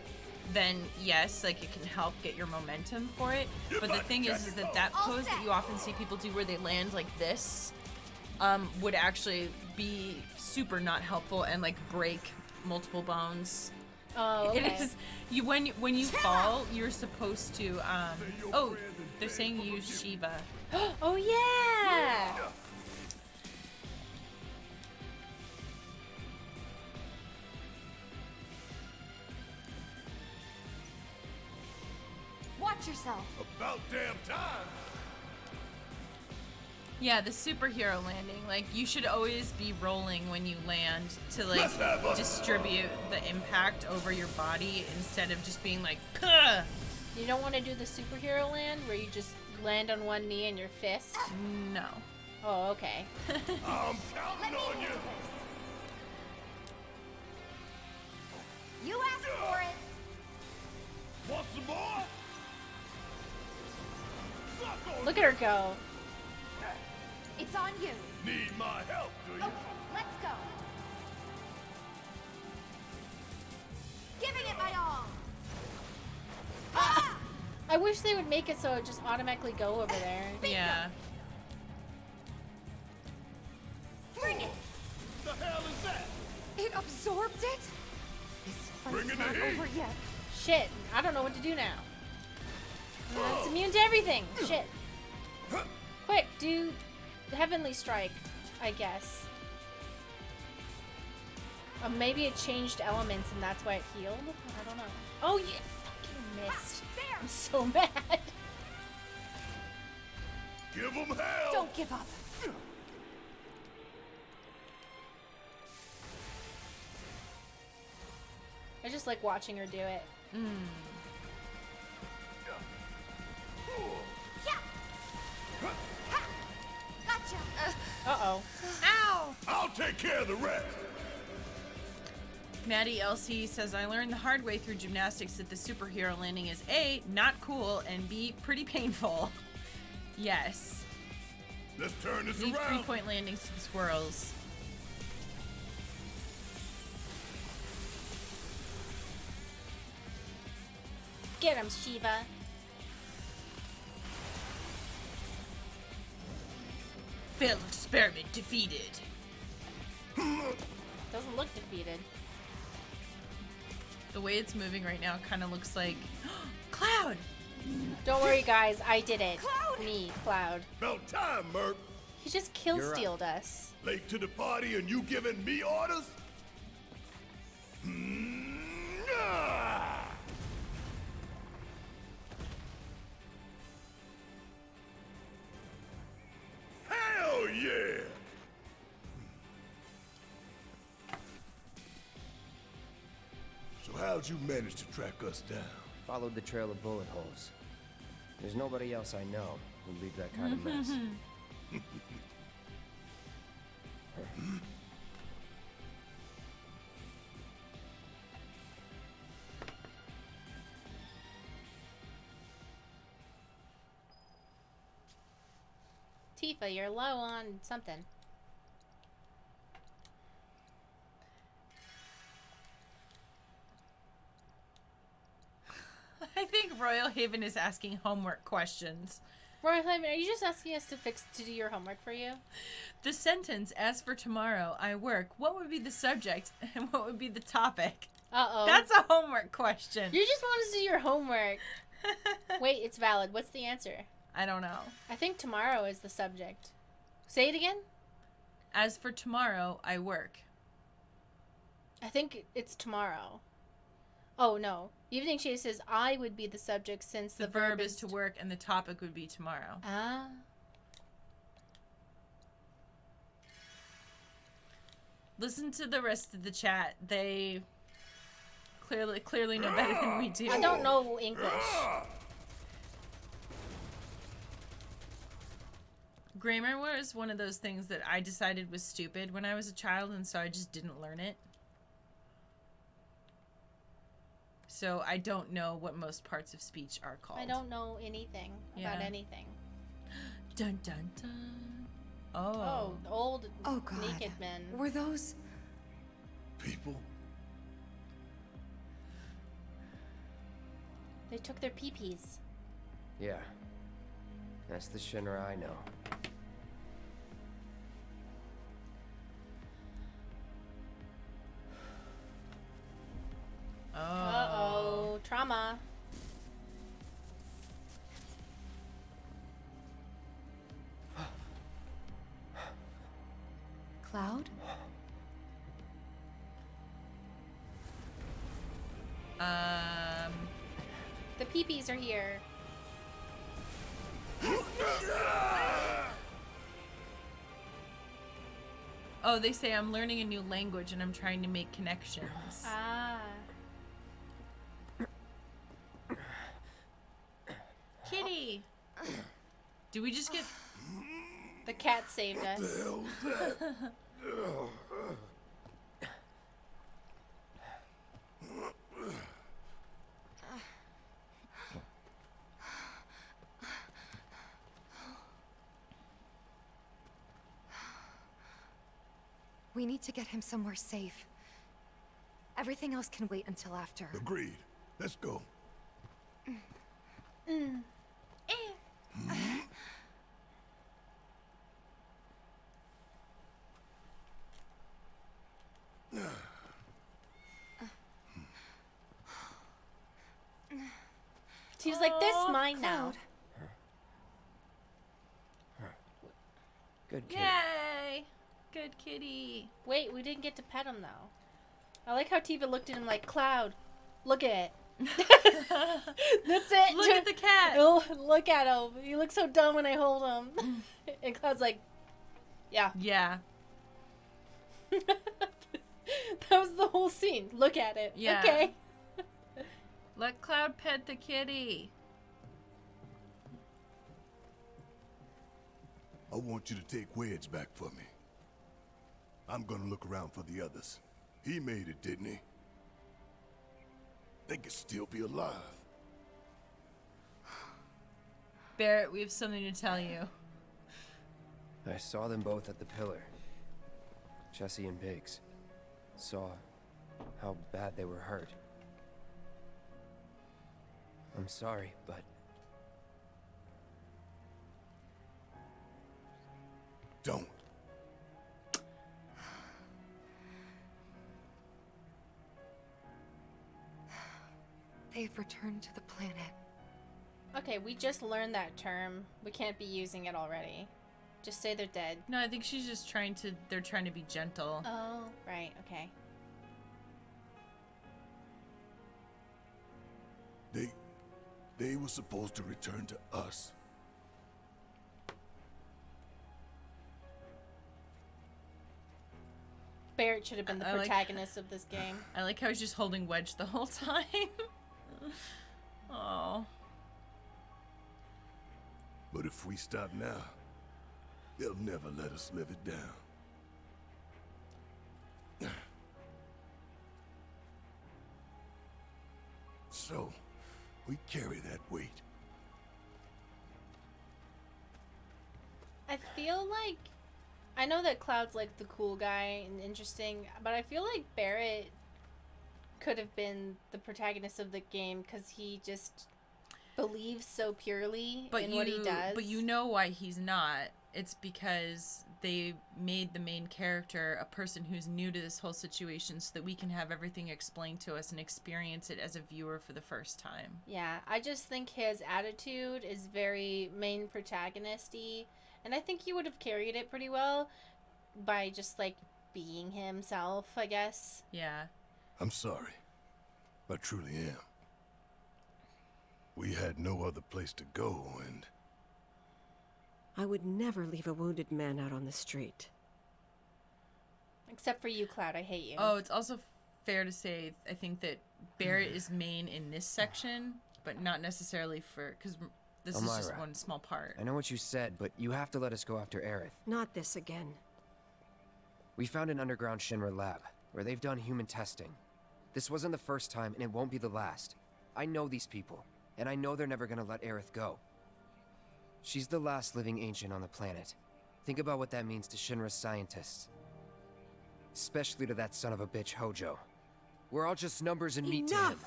then yes, like it can help get your momentum for it. But the thing is that pose that you often see people do where they land like this, would actually be super not helpful and like break multiple bones. Oh, okay. It is when you fall, you're supposed to oh, they're saying use Shiva. Oh yeah. Watch yourself. About damn time. Yeah, the superhero landing. Like, you should always be rolling when you land to, like, distribute the impact over your body instead of just being like, puh! You don't want to do the superhero land where you just land on one knee and your fist? No. Oh, okay. I'm counting on you. You asked for it. Want some more? Look at her go. It's on you. Need my help, do you? Okay, let's go. Giving it my all. I wish they would make it so it just automatically go over there. Yeah. Bring it. The hell is that? It absorbed it? This fight's not over yet. Shit, I don't know what to do now. It's immune to everything. Shit. Quick, do Heavenly Strike, I guess. Maybe it changed elements and that's why it healed? I don't know. Oh, yeah. Fucking missed. I'm so mad. Give them hell. Don't give up. I just like watching her do it. Gotcha. Uh-oh. Ow! I'll take care of the rest. Maddie Elsie says, I learned the hard way through gymnastics that the superhero landing is A, not cool, and B, pretty painful. Yes. Let's turn this Leave around. 3-point landings to the squirrels. Get him, Shiva. Failed experiment defeated. Doesn't look defeated. The way it's moving right now kind of looks like Cloud. Don't worry, guys. I did it. Cloud. Me, Cloud. About time, Merc. He just kill-stealed us. Late to the party and you giving me orders? Hell yeah! So how'd you manage to track us down? Followed the trail of bullet holes. There's nobody else I know who'd leave that kind of mess. Tifa, you're low on something. I think Royal Haven is asking homework questions. Roy, are you just asking us to do your homework for you? The sentence, as for tomorrow, I work. What would be the subject and what would be the topic? Uh-oh. That's a homework question. You just want us to do your homework. Wait, it's valid. What's the answer? I don't know. I think tomorrow is the subject. Say it again. As for tomorrow, I work. I think it's tomorrow. Oh, no. Evening Shade says I would be the subject since the verb is to work and the topic would be tomorrow. Ah. Listen to the rest of the chat. They clearly know better than we do. I don't know English. Grammar was one of those things that I decided was stupid when I was a child, and so I just didn't learn it. So I don't know what most parts of speech are called. I don't know anything about anything. Dun dun dun. Oh. Oh, old God. naked men. Were those people? They took their pee-pees. Yeah. That's the Shinra I know. Oh. Uh-oh. Trauma. Cloud? The pee-pees are here. Oh, they say I'm learning a new language and I'm trying to make connections. Ah. Kitty! Do we just get... The cat saved us. We need to get him somewhere safe. Everything else can wait until after. Agreed. Let's go. She was like, this mine now. Good kitty. Yay! Good kitty. Wait, we didn't get to pet him, though. I like how Tifa looked at him like, Cloud, look at it. That's it. Look at the cat. Oh, look at him. He looks so dumb when I hold him. And Cloud's like, yeah. Yeah. That was the whole scene. Look at it. Yeah. Okay. Let Cloud pet the kitty. I want you to take Wedge back for me. I'm gonna look around for the others. He made it, didn't he? They could still be alive. Barret, we have something to tell you. I saw them both at the pillar. Jesse and Biggs. Saw how bad they were hurt. I'm sorry, but... Don't. They've returned to the planet. Okay, we just learned that term. We can't be using it already. Just say they're dead. No, I think she's just they're trying to be gentle. Oh, right, okay. They were supposed to return to us. Barret should have been the protagonist of this game. I like how he's just holding Wedge the whole time. Oh. But if we stop now, they'll never let us live it down. So, we carry that weight. I feel like... I know that Cloud's like the cool guy and interesting, but I feel like Barret could have been the protagonist of the game because he just... believes so purely in what he does. But you know why he's not. It's because they made the main character a person who's new to this whole situation so that we can have everything explained to us and experience it as a viewer for the first time. Yeah, I just think his attitude is very main protagonist-y, and I think he would have carried it pretty well by just, like, being himself, I guess. Yeah. I'm sorry. I truly am. We had no other place to go, and... I would never leave a wounded man out on the street. Except for you, Cloud. I hate you. Oh, it's also fair to say, I think that Barret is main in this section, but not necessarily for... Because this is just one small part. I know what you said, but you have to let us go after Aerith. Not this again. We found an underground Shinra lab, where they've done human testing. This wasn't the first time, and it won't be the last. I know these people, and I know they're never gonna let Aerith go. She's the last living ancient on the planet. Think about what that means to Shinra's scientists. Especially to that son of a bitch, Hojo. We're all just numbers and meat to him.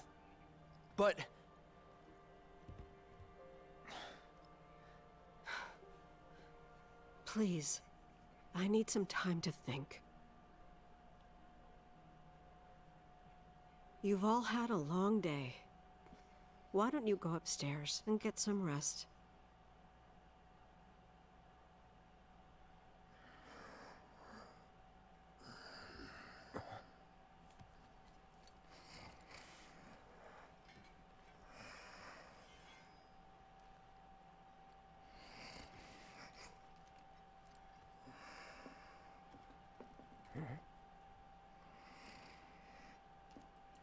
But... Please. I need some time to think. You've all had a long day. Why don't you go upstairs and get some rest?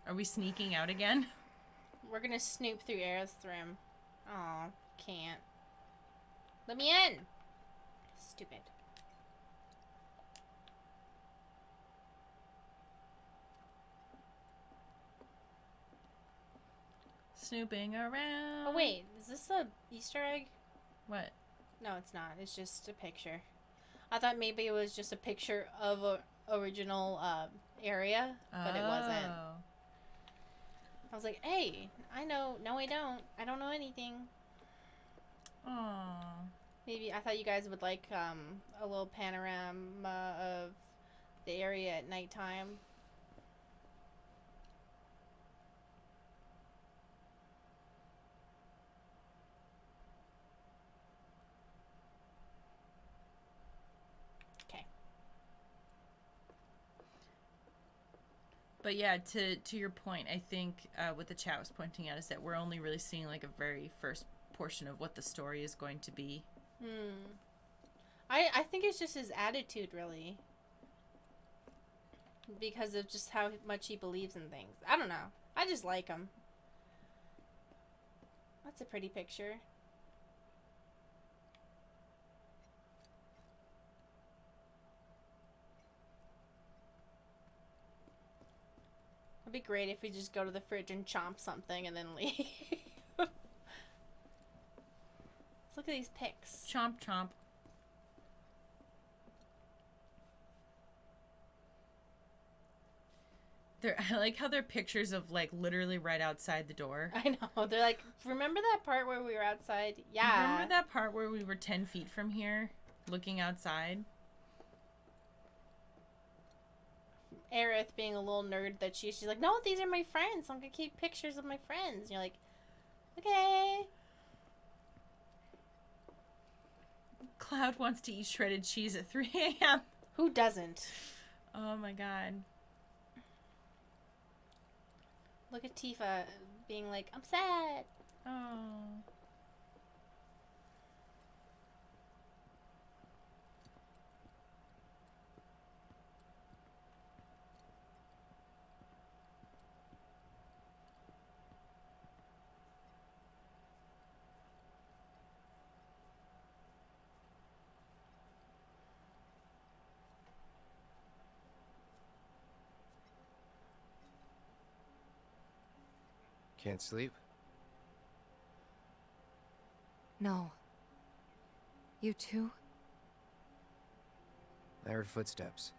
Are we sneaking out again? We're gonna snoop through Aerith's room. Aw, can't. Let me in! Stupid. Snooping around. Oh wait, is this a Easter egg? What? No, it's not. It's just a picture. I thought maybe it was just a picture of a original area, but it wasn't. I was like, hey, I know. No, I don't. I don't know anything. Aww. Maybe I thought you guys would like a little panorama of the area at nighttime. But yeah, to your point, I think what the chat was pointing out is that we're only really seeing like a very first portion of what the story is going to be. I think it's just his attitude, really. Because of just how much he believes in things. I don't know. I just like him. That's a pretty picture. It'd be great if we just go to the fridge and chomp something and then leave. Let's look at these pics. Chomp, chomp. I like how they're pictures of, like, literally right outside the door. I know. They're like, remember that part where we were outside? Yeah. Remember that part where we were 10 feet from here, looking outside? Aerith being a little nerd that she's like, no, these are my friends. I'm going to keep pictures of my friends. And you're like, okay. Cloud wants to eat shredded cheese at 3 a.m. Who doesn't? Oh my god. Look at Tifa being like, I'm sad. Oh. Can't sleep? No. You too? I heard footsteps.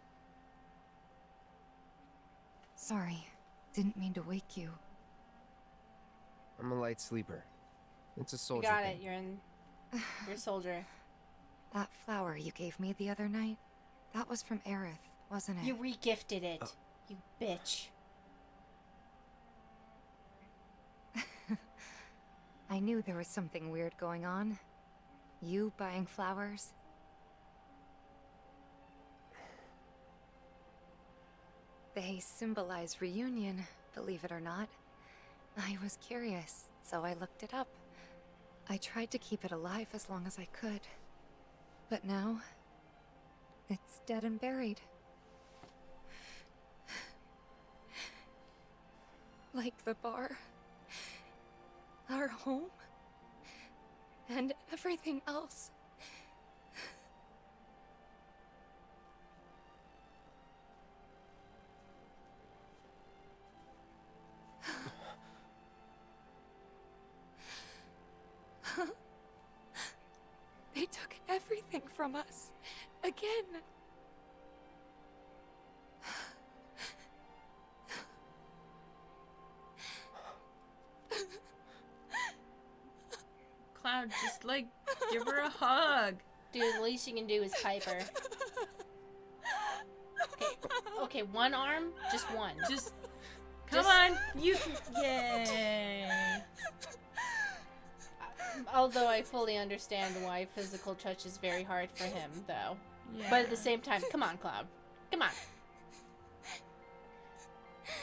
Sorry. Didn't mean to wake you. I'm a light sleeper. It's a You soldier got thing. it. You're a soldier. That flower you gave me the other night, that was from Aerith, wasn't it? You regifted it. You bitch. I knew there was something weird going on. You buying flowers? They symbolize reunion, believe it or not. I was curious, so I looked it up. I tried to keep it alive as long as I could. But now, it's dead and buried. Like the bar, our home, and everything else. They took everything from us. Again. Cloud, just like, give her a hug. Dude, the least you can do is pipe her. Okay, one arm? Just one. Just, come on. You, yay. Although I fully understand why physical touch is very hard for him, though. Yeah. But at the same time, come on, Cloud. Come on.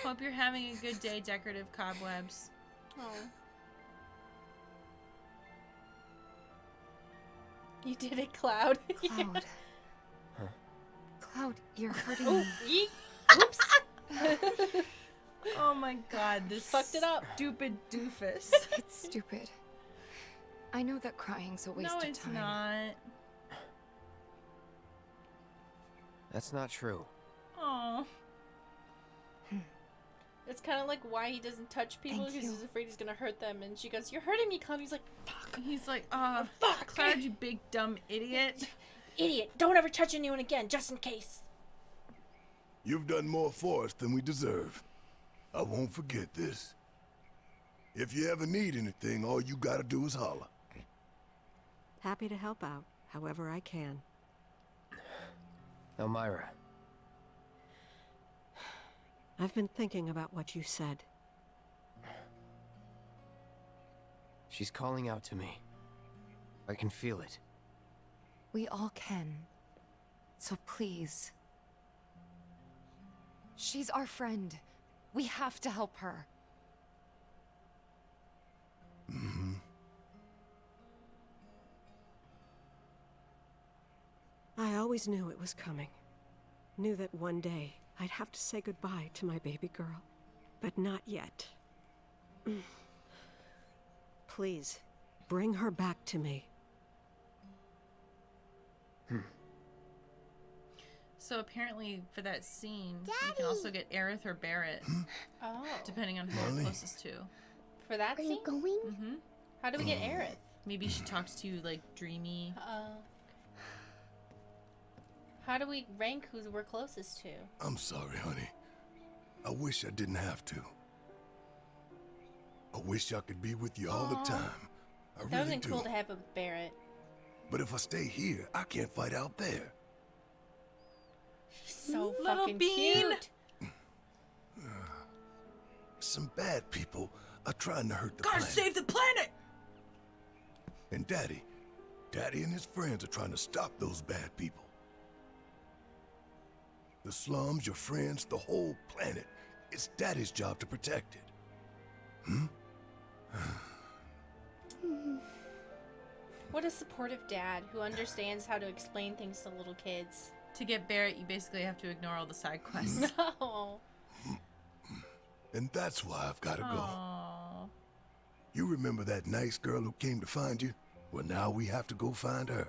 Hope you're having a good day, decorative cobwebs. Oh. You did it, Cloud. Cloud. Huh. Cloud, you're hurting Oh, me. yeet. Oops. Oh my god, this fucked it up. Stupid doofus. It's stupid. I know that crying's a waste No, of it's time. not. That's not true. Oh. It's kind of like why he doesn't touch people, Thank because you. he's afraid he's gonna hurt them. And she goes, "You're hurting me, Cloud." He's like, "Fuck." He's like, oh, Fuck. Cloud, you big dumb idiot. Idiot. Don't ever touch anyone again, just in case. You've done more for us than we deserve. I won't forget this. If you ever need anything, all you gotta do is holler. Happy to help out, however I can. Elmira. I've been thinking about what you said. She's calling out to me. I can feel it. We all can. So please. She's our friend. We have to help her. Mm-hmm. I always knew it was coming. Knew that one day I'd have to say goodbye to my baby girl. But not yet. Please, bring her back to me. So apparently, for that scene, you can also get Aerith or Barret, Oh. depending on who you're Marlene. closest to. For that Are scene? you going? Mm-hmm. How do we get Aerith? Maybe she talks to you like dreamy. How do we rank who we're closest to? I'm sorry, honey. I wish I didn't have to. I wish I could be with you all the Aw. time. I That would have really been do. cool to have a Barret. But if I stay here, I can't fight out there. She's so Little fucking bean. cute. Some bad people are trying to hurt the Gotta planet. save the planet! And Daddy and his friends are trying to stop those bad people. The slums, your friends, the whole planet. It's Daddy's job to protect it. Hmm? What a supportive dad who understands how to explain things to little kids. To get Barret, you basically have to ignore all the side quests. No. And that's why I've got to go. Aww. You remember that nice girl who came to find you? Well, now we have to go find her.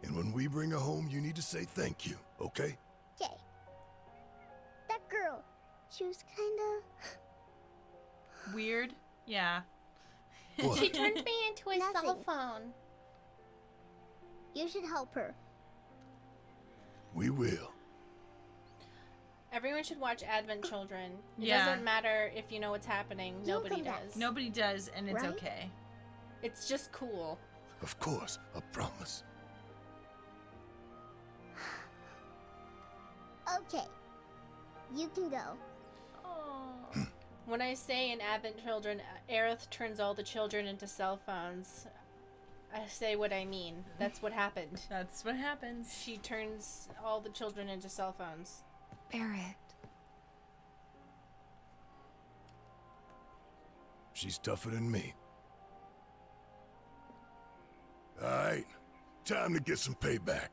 And when we bring her home, you need to say thank you, okay? Okay. That girl, she was kinda... Weird? Yeah. What? She turned me into a cell Nothing. phone. You should help her. We will. Everyone should watch Advent Children. It Yeah. doesn't matter if you know what's happening. Nobody does. Nobody does, and it's Right? okay. It's just cool. Of course, I promise. Okay. You can go. When I say in Advent Children, Aerith turns all the children into cell phones, I say what I mean. That's what happened. That's what happens. She turns all the children into cell phones. Barret. She's tougher than me. Alright, time to get some payback.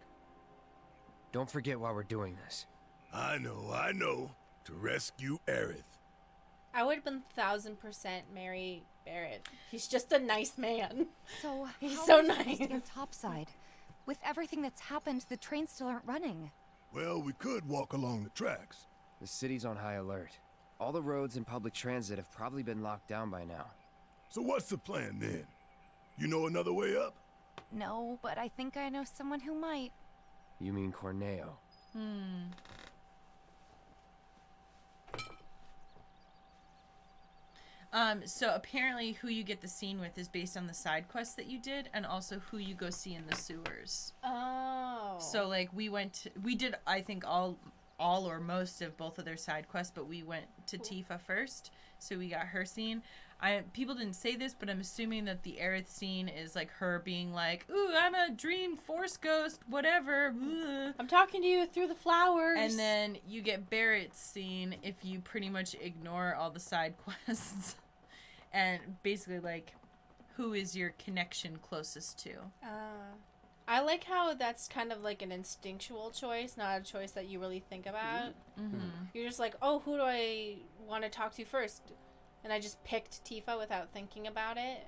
Don't forget why we're doing this. I know. To rescue Aerith. I would have been 1,000% marry Barret. He's just a nice man. So He's how so are we supposed to nice. get topside? With everything that's happened, the trains still aren't running. Well, we could walk along the tracks. The city's on high alert. All the roads and public transit have probably been locked down by now. So what's the plan then? You know another way up? No, but I think I know someone who might. You mean Corneo? So apparently who you get the scene with is based on the side quests that you did, and also who you go see in the sewers. Oh. So like we did I think all or most of both of their side quests, but we went to Tifa first, so we got her scene. People didn't say this, but I'm assuming that the Aerith scene is like her being like, "Ooh, I'm a dream force ghost, whatever. Ugh." I'm talking to you through the flowers. And then you get Barret's scene if you pretty much ignore all the side quests. And basically, like, who is your connection closest to? I like how that's kind of like an instinctual choice, not a choice that you really think about. Mm-hmm. You're just like, oh, who do I want to talk to first? And I just picked Tifa without thinking about it.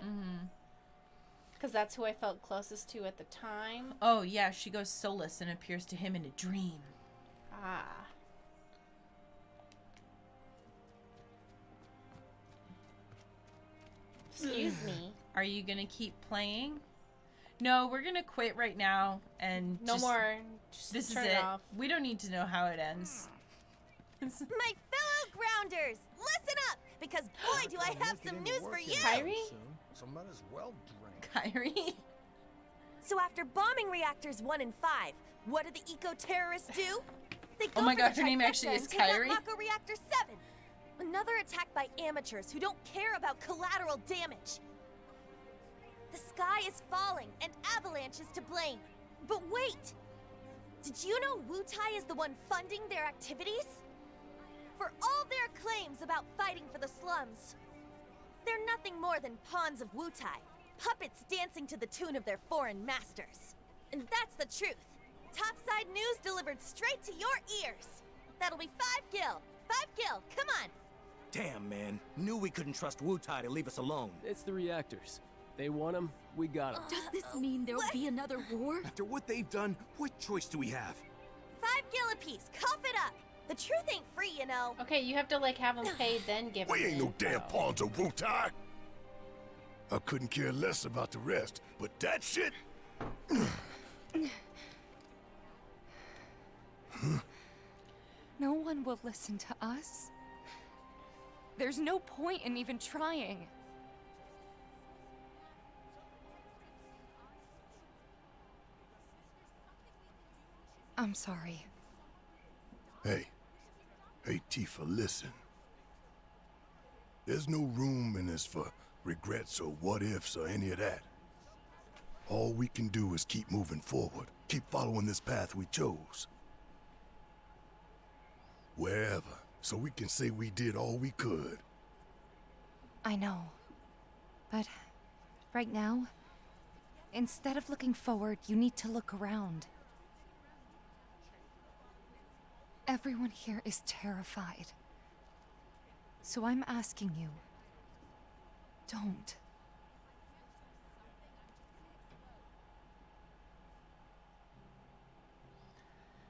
Because that's who I felt closest to at the time. Oh, yeah, she goes soulless and appears to him in a dream. Ah. Excuse me. Are you going to keep playing? No, we're going to quit right now and No more. Just this is turn it. off. We don't need to know how it ends. My fellow grounders, listen up, because boy, do I have some news for you! Kyrie? So might as well drink. Kyrie? So after bombing reactors 1 and 5, what do the eco-terrorists do? They go Oh my for god, the her name trifecta actually and is take out Kyrie? Mako Reactor 7. Another attack by amateurs who don't care about collateral damage. The sky is falling, and Avalanche is to blame. But wait! Did you know Wutai is the one funding their activities? For all their claims about fighting for the slums, they're nothing more than pawns of Wutai, puppets dancing to the tune of their foreign masters. And that's the truth. Topside news delivered straight to your ears. That'll be 5 gil. 5 gil, come on. Damn, man. Knew we couldn't trust Wutai to leave us alone. It's the reactors. They want them, we got them. Does this mean there'll be another war? After what they've done, what choice do we have? 5 gil apiece, cough it up. The truth ain't free, you know. Okay, you have to like have them paid, then give We them ain't no info. damn pawns of Wutai. I couldn't care less about the rest, but that shit... No one will listen to us. There's no point in even trying. I'm sorry. Hey, Tifa, listen. There's no room in this for regrets or what-ifs or any of that. All we can do is keep moving forward, keep following this path we chose. Wherever, so we can say we did all we could. I know. But right now, instead of looking forward, you need to look around. Everyone here is terrified. So I'm asking you, don't.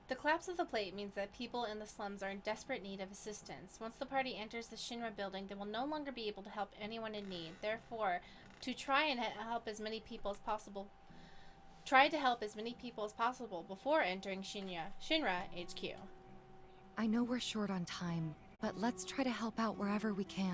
The collapse of the plate means that people in the slums are in desperate need of assistance. Once the party enters the Shinra building, they will no longer be able to help anyone in need. Therefore, to try and help as many people as possible, before entering Shinra HQ. I know we're short on time, but let's try to help out wherever we can.